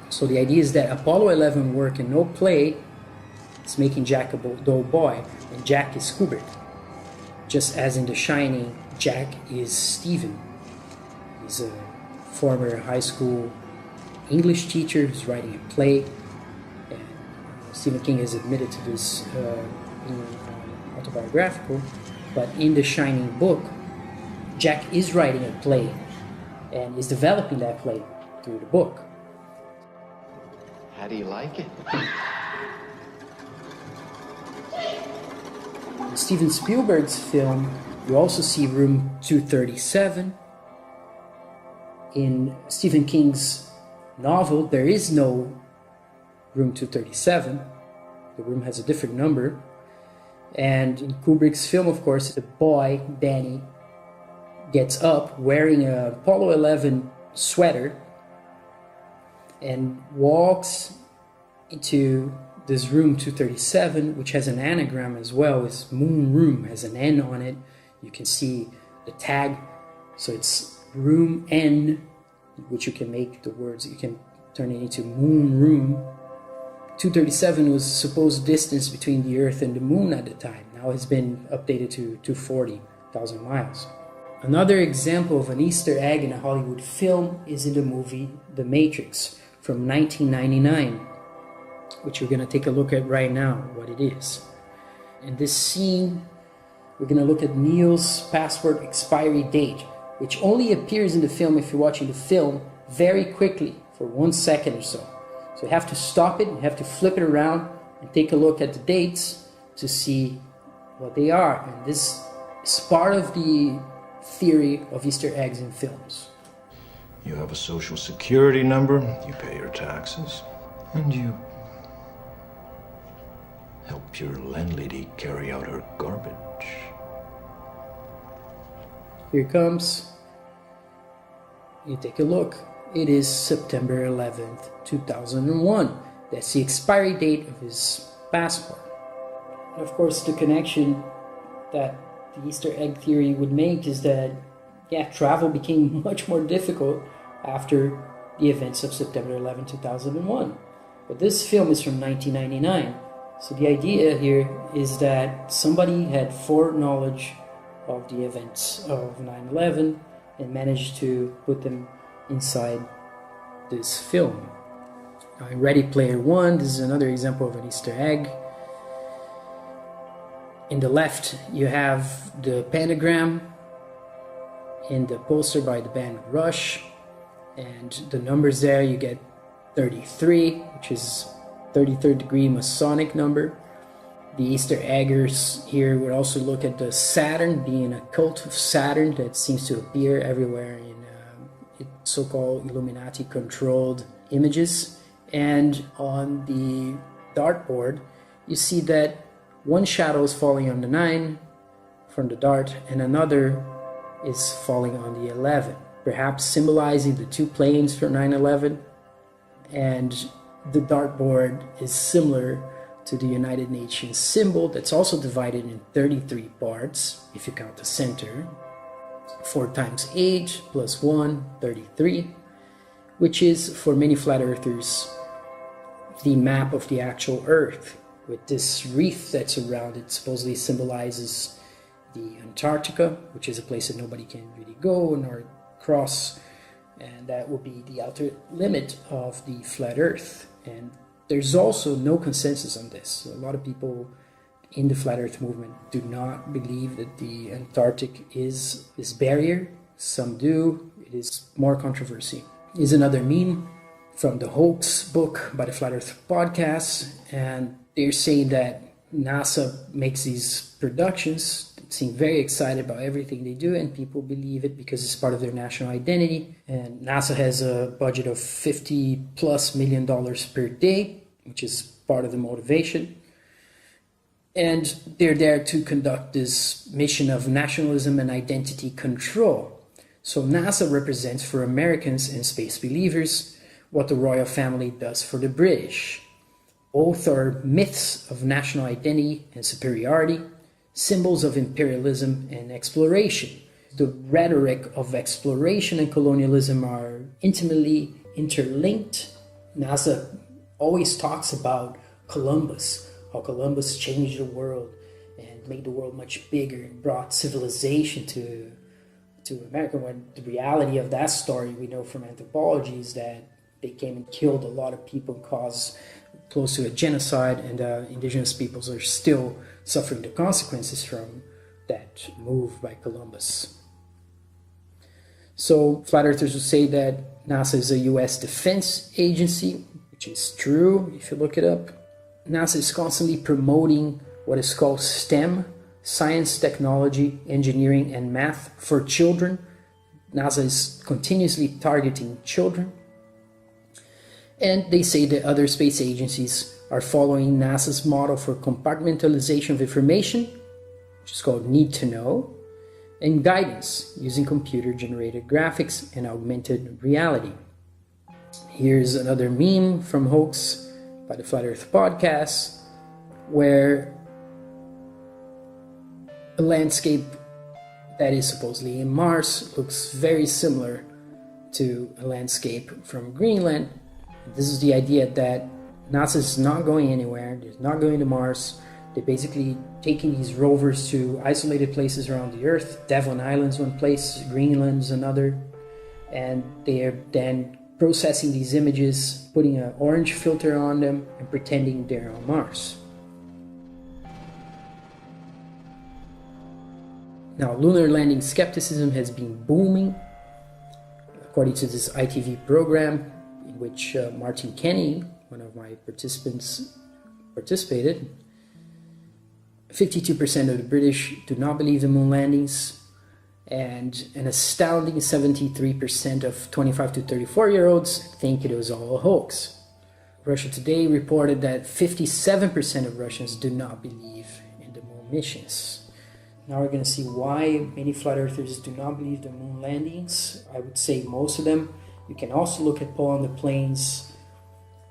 Speaker 1: So the idea is that Apollo 11 work and no play is making Jack a dull boy, and Jack is Kubrick. Just as in The Shining, Jack is Stephen. He's a former high school English teacher who's writing a play. And Stephen King has admitted to this in autobiographical, but in The Shining book, Jack is writing a play and is developing that play through the book.
Speaker 7: How do you like it?
Speaker 1: In Steven Spielberg's film, you also see room 237. In Stephen King's novel, there is no room 237. The room has a different number. And in Kubrick's film, of course, the boy, Danny, gets up wearing a Apollo 11 sweater and walks into this room 237, which has an anagram as well. It's Moon Room, has an N on it. You can see the tag. So it's room N, which you can make the words, you can turn it into Moon Room. 237 was the supposed distance between the Earth and the Moon at the time. Now it's been updated to 240,000 miles. Another example of an Easter egg in a Hollywood film is in the movie The Matrix from 1999, which we're going to take a look at right now, what it is. In this scene, we're going to look at Neil's passport expiry date, which only appears in the film if you're watching the film very quickly for 1 second or so. So you have to stop it, you have to flip it around and take a look at the dates to see what they are. And this is part of the theory of Easter eggs in films.
Speaker 8: You have a social security number, you pay your taxes, and you help your landlady carry out her garbage.
Speaker 1: Here it comes. You take a look. It is September 11th, 2001. That's the expiry date of his passport. Of course, the connection that the Easter egg theory would make is that, travel became much more difficult after the events of September 11, 2001. But this film is from 1999. So the idea here is that somebody had foreknowledge of the events of 9/11 and managed to put them inside this film. Now, in Ready Player One, this is another example of an Easter egg. In the left, you have the pentagram in the poster by the band Rush, and the numbers there, you get 33, which is 33rd degree Masonic number. The Easter eggers here would also look at the Saturn, being a cult of Saturn that seems to appear everywhere in so-called Illuminati-controlled images. And on the dartboard, you see that one shadow is falling on the 9 from the dart, and another is falling on the 11, perhaps symbolizing the two planes for 9/11. And the dartboard is similar to the United Nations symbol that's also divided in 33 parts, if you count the center. 4 times 8 plus 1, 33, which is, for many flat earthers, the map of the actual Earth, with this wreath that's around it supposedly symbolizes the Antarctica, which is a place that nobody can really go nor cross, and that will be the outer limit of the flat Earth. And there's also no consensus on this. A lot of people in the flat Earth movement do not believe that the Antarctic is this barrier. Some do. It is more controversy. Is another meme from the Hoax book by the Flat Earth Podcast, and they're saying that NASA makes these productions, seem very excited about everything they do, and people believe it because it's part of their national identity. And NASA has a budget of $50+ million per day, which is part of the motivation. And they're there to conduct this mission of nationalism and identity control. So NASA represents for Americans and space believers what the royal family does for the British. Both are myths of national identity and superiority, symbols of imperialism and exploration. The rhetoric of exploration and colonialism are intimately interlinked. NASA always talks about Columbus, how Columbus changed the world and made the world much bigger and brought civilization to America, when the reality of that story we know from anthropology is that they came and killed a lot of people and caused close to a genocide, and indigenous peoples are still suffering the consequences from that move by Columbus. So flat earthers will say that NASA is a US defense agency, which is true if you look it up. NASA is constantly promoting what is called STEM, science, technology, engineering, and math for children. NASA is continuously targeting children. And they say that other space agencies are following NASA's model for compartmentalization of information, which is called need to know, and guidance using computer-generated graphics and augmented reality. Here's another meme from Hoax by the Flat Earth Podcast, where a landscape that is supposedly in Mars looks very similar to a landscape from Greenland. This is the idea that NASA is not going anywhere, they're not going to Mars. They're basically taking these rovers to isolated places around the Earth. Devon Island's one place, Greenland's another. And they are then processing these images, putting an orange filter on them, and pretending they're on Mars. Now, lunar landing skepticism has been booming. According to this ITV program, in which Martin Kenny, one of my participants, participated, 52% of the British do not believe the moon landings, and an astounding 73% of 25 to 34-year-olds think it was all a hoax. Russia Today reported that 57% of Russians do not believe in the moon missions. Now we're going to see why many flat earthers do not believe the moon landings. I would say most of them. You can also look at Paul on the Plains'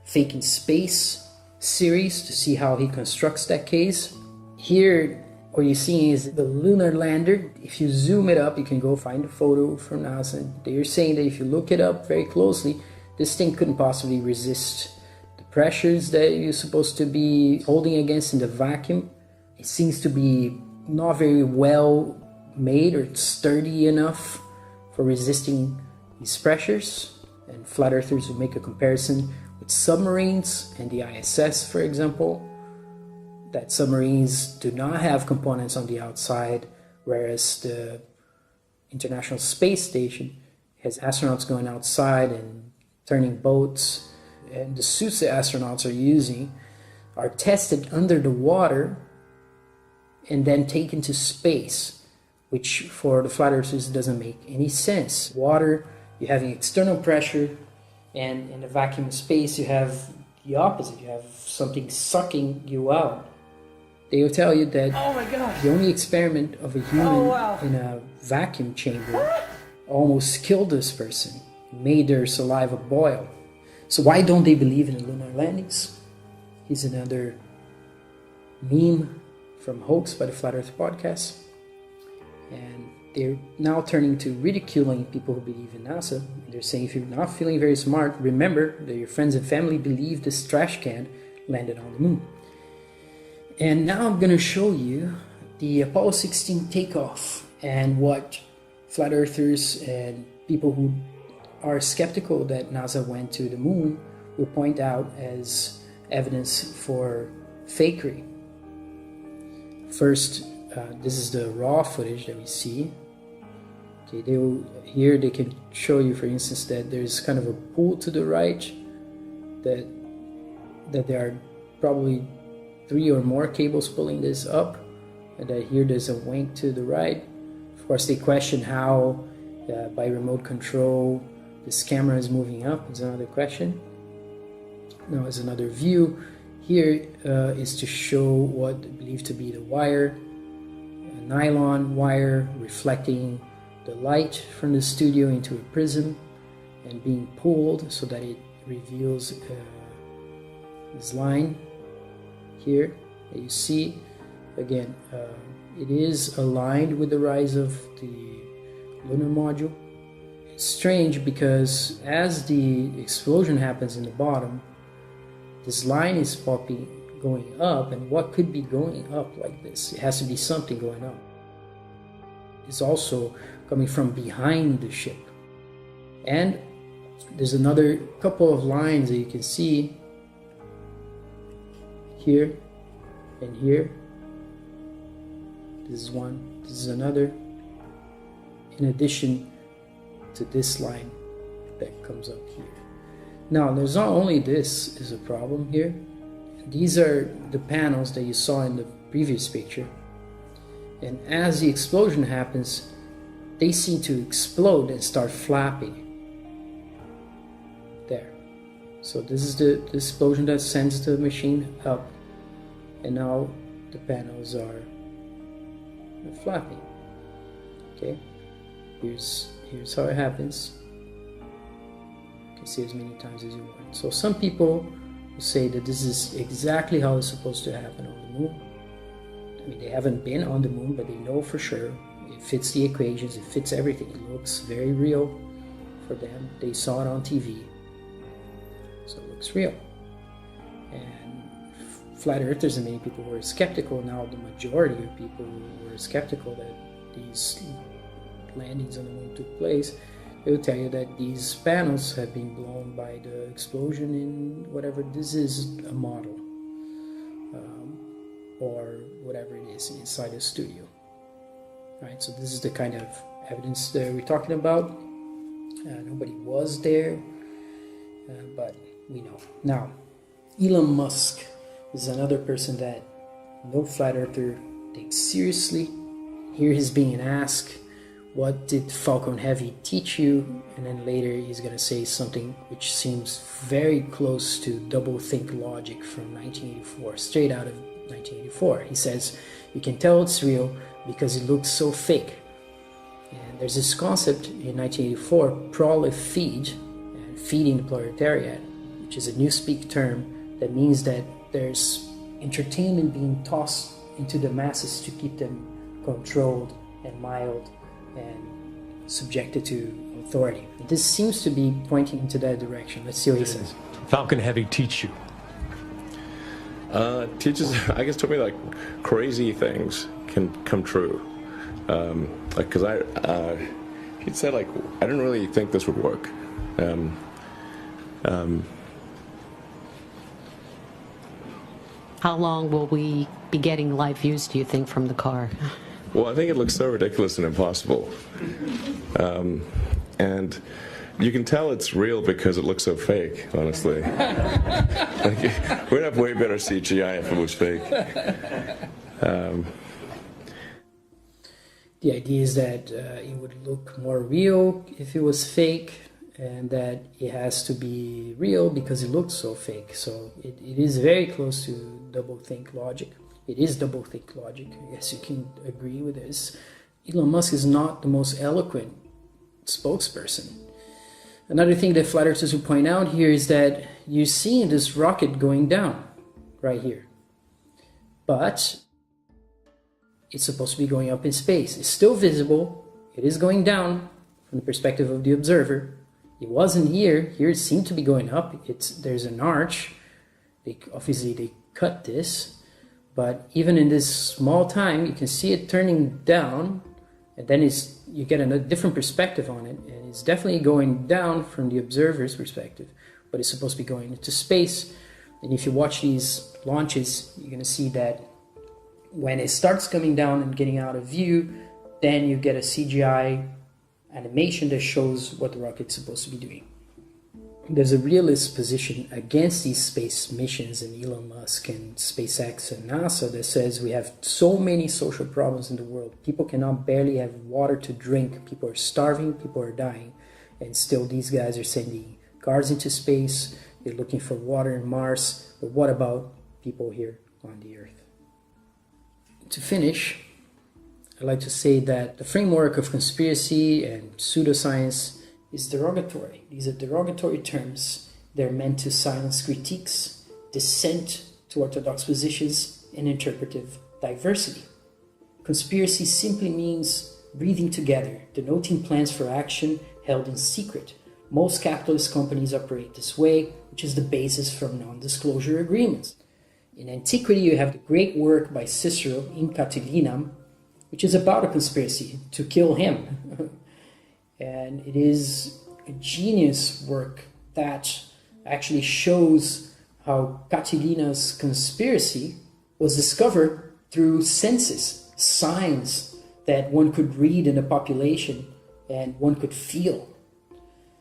Speaker 1: Fake in Space series to see how he constructs that case. Here, what you're seeing is the lunar lander. If you zoom it up, you can go find a photo from NASA. They're saying that if you look it up very closely, this thing couldn't possibly resist the pressures that you're supposed to be holding against in the vacuum. It seems to be not very well made or sturdy enough for resisting these pressures. And flat earthers will make a comparison with submarines and the ISS, for example, that submarines do not have components on the outside, whereas the International Space Station has astronauts going outside and turning boats, and the suits the astronauts are using are tested under the water and then taken to space, which for the flat earthers doesn't make any sense. Water, you're having external pressure, and in a vacuum space you have the opposite. You have something sucking you out. They will tell you that the only experiment of a human in a vacuum chamber almost killed this person, made their saliva boil. So why don't they believe in the lunar landings? Here's another meme from Hoax by the Flat Earth Podcast. And they're now turning to ridiculing people who believe in NASA. And they're saying, if you're not feeling very smart, remember that your friends and family believe this trash can landed on the moon. And now I'm going to show you the Apollo 16 takeoff and what flat earthers and people who are skeptical that NASA went to the moon will point out as evidence for fakery. First, this is the raw footage that we see. Okay, here they can show you, for instance, that there's kind of a pull to the right, that there are probably 3 or more cables pulling this up, and that here there's a wink to the right. Of course, they question how by remote control this camera is moving up. It's another question. Now, as another view, here is to show what they believe to be the wire, a nylon wire reflecting the light from the studio into a prism and being pulled so that it reveals this line here that you see. Again, it is aligned with the rise of the lunar module. It's strange because as the explosion happens in the bottom, this line is going up, and what could be going up like this? It has to be something going up. It's also coming from behind the ship. And there's another couple of lines that you can see here and here. This is one, this is another, in addition to this line that comes up here. Now, there's not only this is a problem here. These are the panels that you saw in the previous picture. And as the explosion happens, they seem to explode and start flapping. There. So this is the explosion that sends the machine up. And now the panels are flapping. Okay? Here's how it happens. You can see as many times as you want. So some people say that this is exactly how it's supposed to happen on the moon. I mean, they haven't been on the moon, but they know for sure. It fits the equations, it fits everything. It looks very real for them. They saw it on TV, so it looks real. And flat earthers and many people were skeptical. Now the majority of people were skeptical that these landings on the moon took place. They will tell you that these panels have been blown by the explosion in whatever this is, a model or whatever it is inside the studio. Right, so this is the kind of evidence that we're talking about. Nobody was there, but we know. Now, Elon Musk is another person that no flat earther takes seriously. Here he's being asked, what did 𝐄𝐀𝐑𝐓 teach you? And then later he's going to say something which seems very close to double-think logic from 1984, straight out of 1984. He says, you can tell it's real because it looks so fake. And there's this concept in 1984, prolif feed, feeding the proletariat, which is a newspeak term that means that there's entertainment being tossed into the masses to keep them controlled and mild and subjected to authority. This seems to be pointing into that direction. Let's see what he says.
Speaker 9: 𝐄𝐀𝐓𝐇 teach you?
Speaker 10: Teaches, I guess, told me like crazy things can come true. Like, cause he'd said like, I didn't really think this would work.
Speaker 11: How long will we be getting live views, do you think, from the car?
Speaker 10: Well, I think it looks so ridiculous and impossible. And you can tell it's real because it looks so fake, honestly. Like, we'd have way better CGI if it was fake.
Speaker 1: The idea is that it would look more real if it was fake, and that it has to be real because it looks so fake. So it is very close to doublethink logic. It is doublethink logic. I guess you can agree with this. Elon Musk is not the most eloquent spokesperson. Another thing that flat earthers will point out here is that you're seeing this rocket going down right here. But it's supposed to be going up in space. It's still visible. It is going down from the perspective of the observer. It wasn't here. Here it seemed to be going up. There's an arch. Obviously they cut this. But even in this small time, you can see it turning down. And then you get a different perspective on it. And it's definitely going down from the observer's perspective. But it's supposed to be going into space. And if you watch these launches, you're going to see that when it starts coming down and getting out of view, then you get a CGI animation that shows what the rocket's supposed to be doing. There's a realist position against these space missions and Elon Musk and SpaceX and NASA that says we have so many social problems in the world. People cannot barely have water to drink. People are starving. People are dying. And still these guys are sending cars into space. They're looking for water in Mars. But what about people here on the Earth? To finish, I'd like to say that the framework of conspiracy and pseudoscience is derogatory. These are derogatory terms. They're meant to silence critiques, dissent to orthodox positions, and interpretive diversity. Conspiracy simply means breathing together, denoting plans for action held in secret. Most capitalist companies operate this way, which is the basis for non-disclosure agreements. In antiquity, you have the great work by Cicero, 𝐄𝐀𝐑𝐓, which is about a conspiracy to kill him. And it is a genius work that actually shows how Catilina's conspiracy was discovered through census, signs that one could read in the population and one could feel.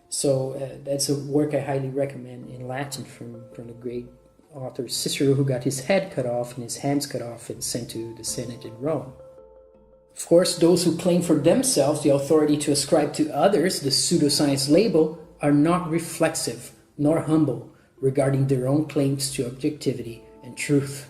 Speaker 1: So that's a work I highly recommend in Latin from the great author Cicero, who got his head cut off and his hands cut off and sent to the Senate in Rome. Of course, those who claim for themselves the authority to ascribe to others the pseudoscience label are not reflexive nor humble regarding their own claims to objectivity and truth.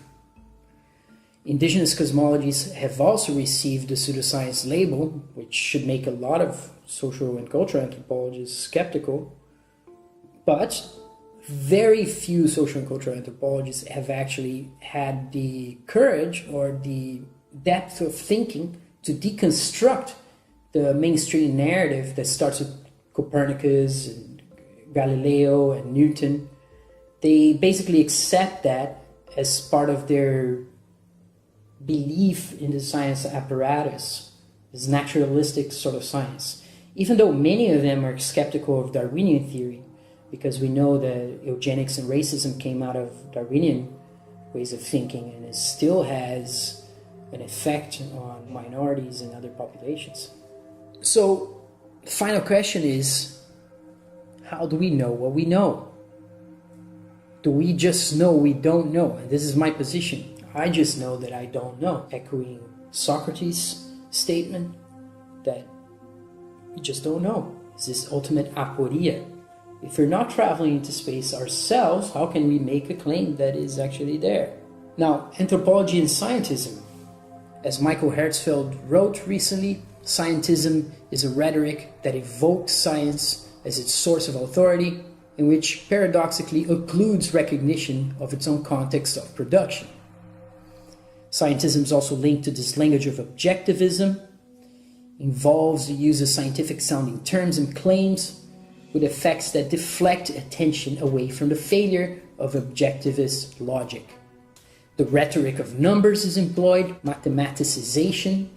Speaker 1: Indigenous cosmologies have also received the pseudoscience label, which should make a lot of social and cultural anthropologists skeptical, but very few social and cultural anthropologists have actually had the courage or the depth of thinking to deconstruct the mainstream narrative that starts with Copernicus and Galileo and Newton. They basically accept that as part of their belief in the science apparatus, this naturalistic sort of science. Even though many of them are skeptical of Darwinian theory, because we know that eugenics and racism came out of Darwinian ways of thinking, and it still has an effect on minorities and other populations. So the final question is, how do we know what we know? Do we just know we don't know? And this is my position. I just know that I don't know, echoing Socrates' statement that we just don't know. It's this ultimate aporia. If we're not traveling into space ourselves, how can we make a claim that is actually there? Now, anthropology and scientism. As Michael Herzfeld wrote recently, scientism is a rhetoric that evokes science as its source of authority, in which paradoxically occludes recognition of its own context of production. Scientism is also linked to this language of objectivism, involves the use of scientific sounding terms and claims with effects that deflect attention away from the failure of objectivist logic. The rhetoric of numbers is employed, mathematicization,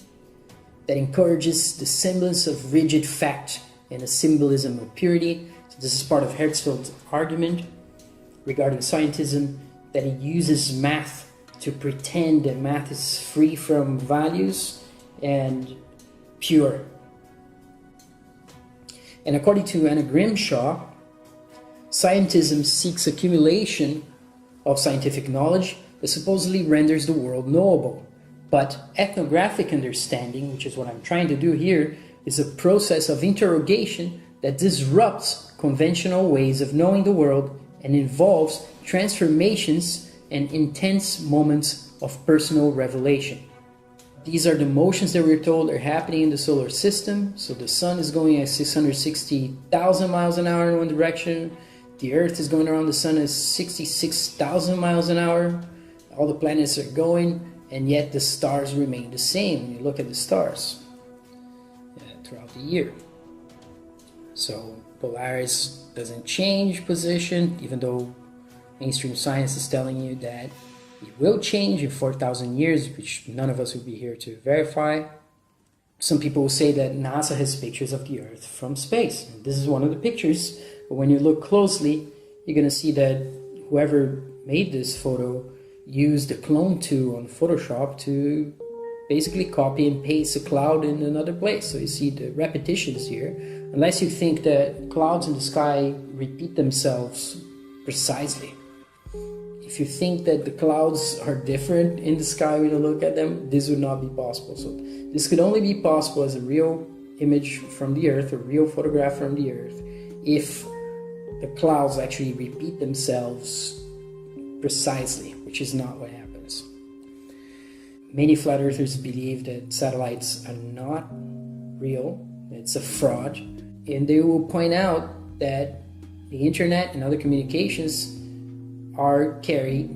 Speaker 1: that encourages the semblance of rigid fact and a symbolism of purity. So this is part of Hertzfeld's argument regarding scientism, that he uses math to pretend that math is free from values and pure. And according to Anna Grimshaw, scientism seeks accumulation of scientific knowledge that supposedly renders the world knowable. But ethnographic understanding, which is what I'm trying to do here, is a process of interrogation that disrupts conventional ways of knowing the world and involves transformations and intense moments of personal revelation. These are the motions that we're told are happening in the solar system. So the sun is going at 660,000 miles an hour in one direction. The earth is going around the sun at 66,000 miles an hour. All the planets are going, and yet the stars remain the same when you look at the stars throughout the year. So Polaris doesn't change position, even though mainstream science is telling you that it will change in 4,000 years, which none of us will be here to verify. Some people will say that NASA has pictures of the Earth from space. And this is one of the pictures, but when you look closely, you're going to see that whoever made this photo used the clone tool on Photoshop to basically copy and paste a cloud in another place. So you see the repetitions here. Unless you think that clouds in the sky repeat themselves precisely. If you think that the clouds are different in the sky when you look at them, this would not be possible. So this could only be possible as a real image from the Earth, a real photograph from the Earth, if the clouds actually repeat themselves precisely, which is not what happens. Many flat earthers believe that satellites are not real, it's a fraud, and they will point out that the internet and other communications are carried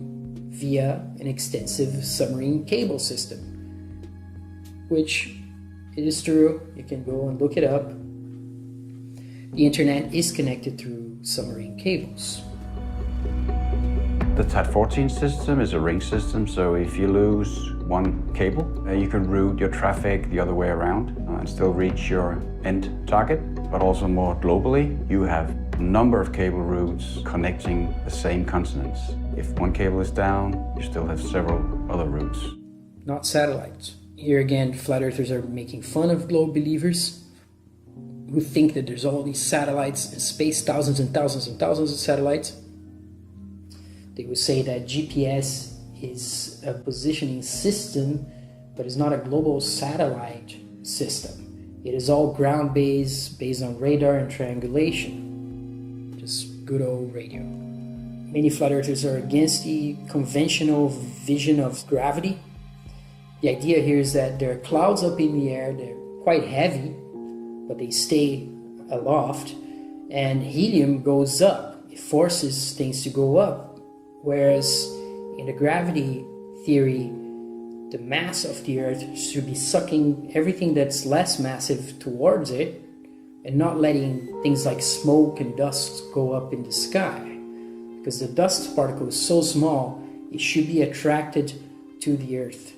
Speaker 1: via an extensive submarine cable system, which it is true. You can go and look it up. The internet is connected through submarine cables.
Speaker 12: The TAT-14 system is a ring system, so if you lose one cable, you can route your traffic the other way around and still reach your end target. But also more globally, you have a number of cable routes connecting the same continents. If one cable is down, you still have several other routes.
Speaker 1: Not satellites. Here again, flat earthers are making fun of globe believers who think that there's all these satellites in space, thousands and thousands and thousands of satellites. They would say that GPS is a positioning system, but it's not a global satellite system. It is all ground-based, based on radar and triangulation. Just good old radio. Many flat earthers are against the conventional vision of gravity. The idea here is that there are clouds up in the air, they're quite heavy, but they stay aloft, and helium goes up. It forces things to go up. Whereas in the gravity theory, the mass of the Earth should be sucking everything that's less massive towards it and not letting things like smoke and dust go up in the sky. Because the dust particle is so small, it should be attracted to the Earth.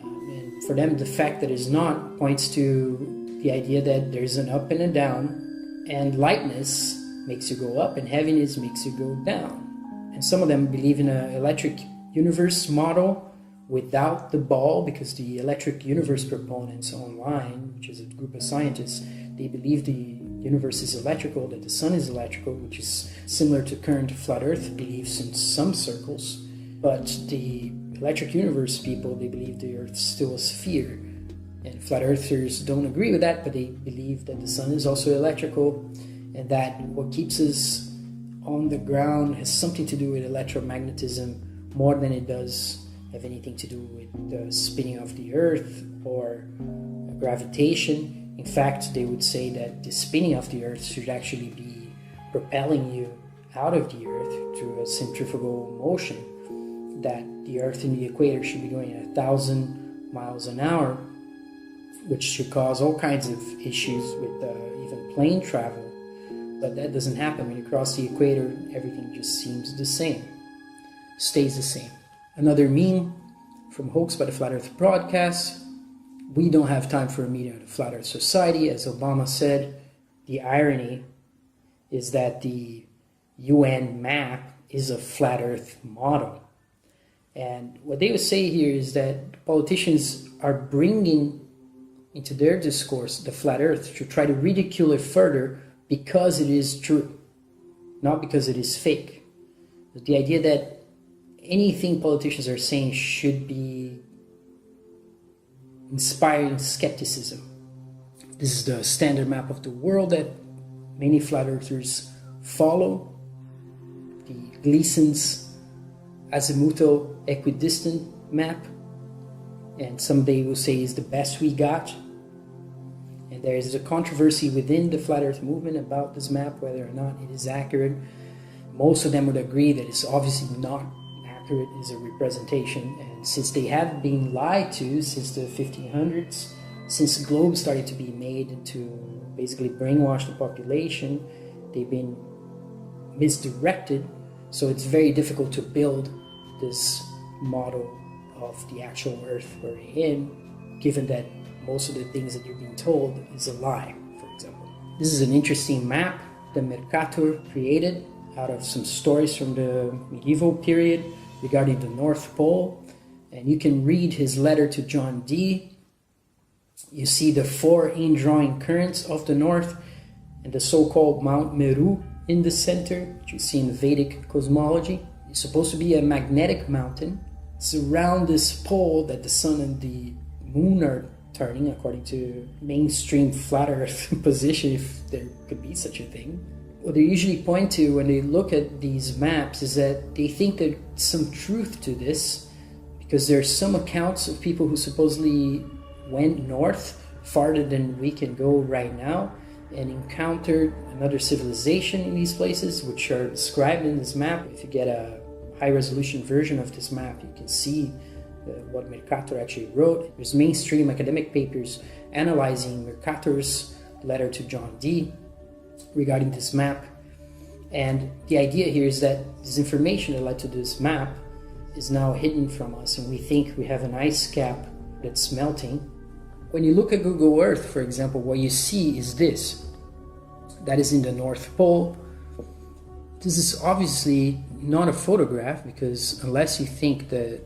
Speaker 1: And for them, the fact that it's not points to the idea that there's an up and a down, and lightness makes you go up and heaviness makes you go down. And some of them believe in an electric universe model without the ball, because the electric universe proponents online, which is a group of scientists, they believe the universe is electrical, that the sun is electrical, which is similar to current flat earth beliefs in some circles. But the electric universe people, they believe the earth is still a sphere. And flat earthers don't agree with that, but they believe that the sun is also electrical, and that what keeps us on the ground has something to do with electromagnetism more than it does have anything to do with the spinning of the earth or gravitation. In fact, they would say that the spinning of the earth should actually be propelling you out of the earth through a centrifugal motion, that the Earth and the equator should be going at 1,000 miles an hour, which should cause all kinds of issues with even plane travel. But that doesn't happen. When you cross the equator, everything just seems the same, stays the same. Another meme from Hoax by the Flat Earth Broadcast. We don't have time for a meeting of the Flat Earth Society, as Obama said. The irony is that the UN map is a flat Earth model. And what they would say here is that politicians are bringing into their discourse the flat Earth to try to ridicule it further because it is true, not because it is fake. The idea that anything politicians are saying should be inspiring skepticism. This is the standard map of the world that many flat earthers follow. The Gleason's azimuthal equidistant map, and someday will say is the best we got. And there is a controversy within the flat earth movement about this map, whether or not it is accurate. Most of them would agree that it's obviously not accurate, is a representation, and since they have been lied to since the 1500s, since globes started to be made to basically brainwash the population, they've been misdirected, so it's very difficult to build this model of the actual Earth we're in, given that most of the things that you're being told is a lie, for example. This is an interesting map that Mercator created out of some stories from the medieval period regarding the North Pole, and you can read his letter to John Dee. You see the 4 indrawing currents of the north and the so-called Mount Meru in the center, which you see in Vedic cosmology. It's supposed to be a magnetic mountain. It's around this pole that the sun and the moon are turning, according to mainstream flat earth position, if there could be such a thing. What they usually point to when they look at these maps is that they think there's some truth to this, because there's some accounts of people who supposedly went north farther than we can go right now and encountered another civilization in these places, which are described in this map. If you get a high-resolution version of this map, you can see what Mercator actually wrote. There's mainstream academic papers analyzing Mercator's letter to John Dee regarding this map. And the idea here is that this information that led to this map is now hidden from us, and we think we have an ice cap that's melting. When you look at Google Earth, for example, what you see is this. That is in the North Pole. This is obviously not a photograph, because unless you think that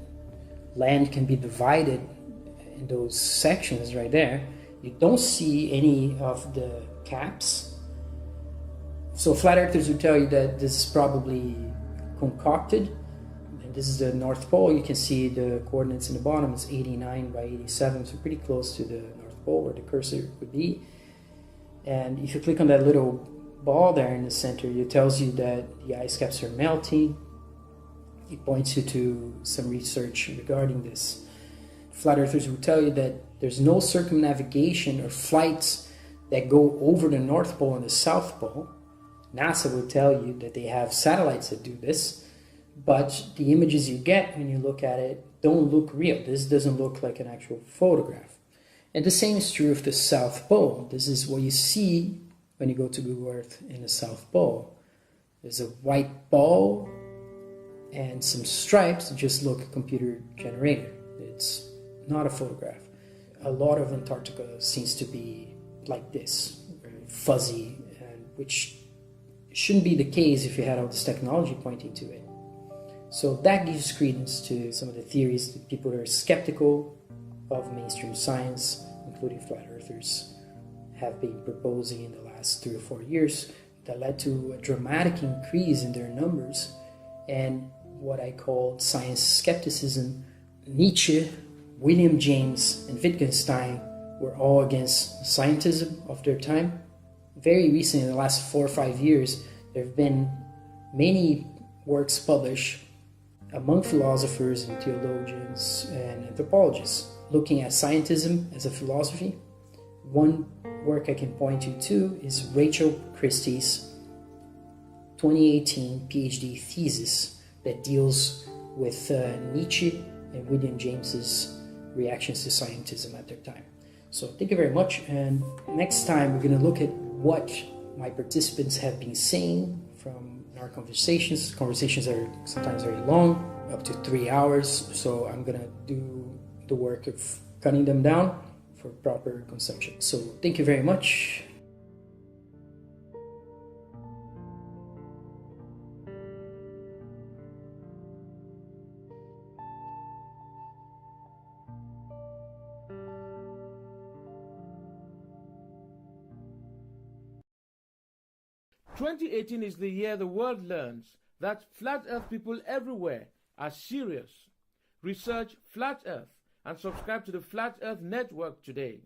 Speaker 1: land can be divided in those sections right there, you don't see any of the caps. So flat earthers would tell you that this is probably concocted. And this is the North Pole. You can see the coordinates in the bottom. It's 89 by 87, so pretty close to the North Pole where the cursor would be. And if you click on that little ball there in the center, it tells you that the ice caps are melting. It points you to some research regarding this. Flat earthers will tell you that there's no circumnavigation or flights that go over the North Pole and the South Pole. NASA will tell you that they have satellites that do this, but the images you get when you look at it don't look real. This doesn't look like an actual photograph. And the same is true of the South Pole. This is what you see when you go to Google Earth in the South Pole. There's a white ball and some stripes that just look computer generated. It's not a photograph. A lot of Antarctica seems to be like this, very fuzzy, and which shouldn't be the case if you had all this technology pointing to it. So that gives credence to some of the theories that people are skeptical of mainstream science, including flat earthers, have been proposing in the last 3 or 4 years, that led to a dramatic increase in their numbers and what I call science skepticism. Nietzsche, William James, and Wittgenstein were all against scientism of their time. Very recently, in the last 4 or 5 years, there have been many works published among philosophers and theologians and anthropologists looking at scientism as a philosophy. One work I can point you to is Rachel Christie's 2018 PhD thesis that deals with Nietzsche and William James's reactions to scientism at their time. So thank you very much, and next time we're going to look at what my participants have been saying from our conversations. Conversations are sometimes very long, up to 3 hours, so I'm going to do the work of cutting them down for proper consumption. So thank you very much.
Speaker 13: "2018 is the year the world learns that flat earth people everywhere are serious. Research Flat Earth and subscribe to the Flat Earth Network today.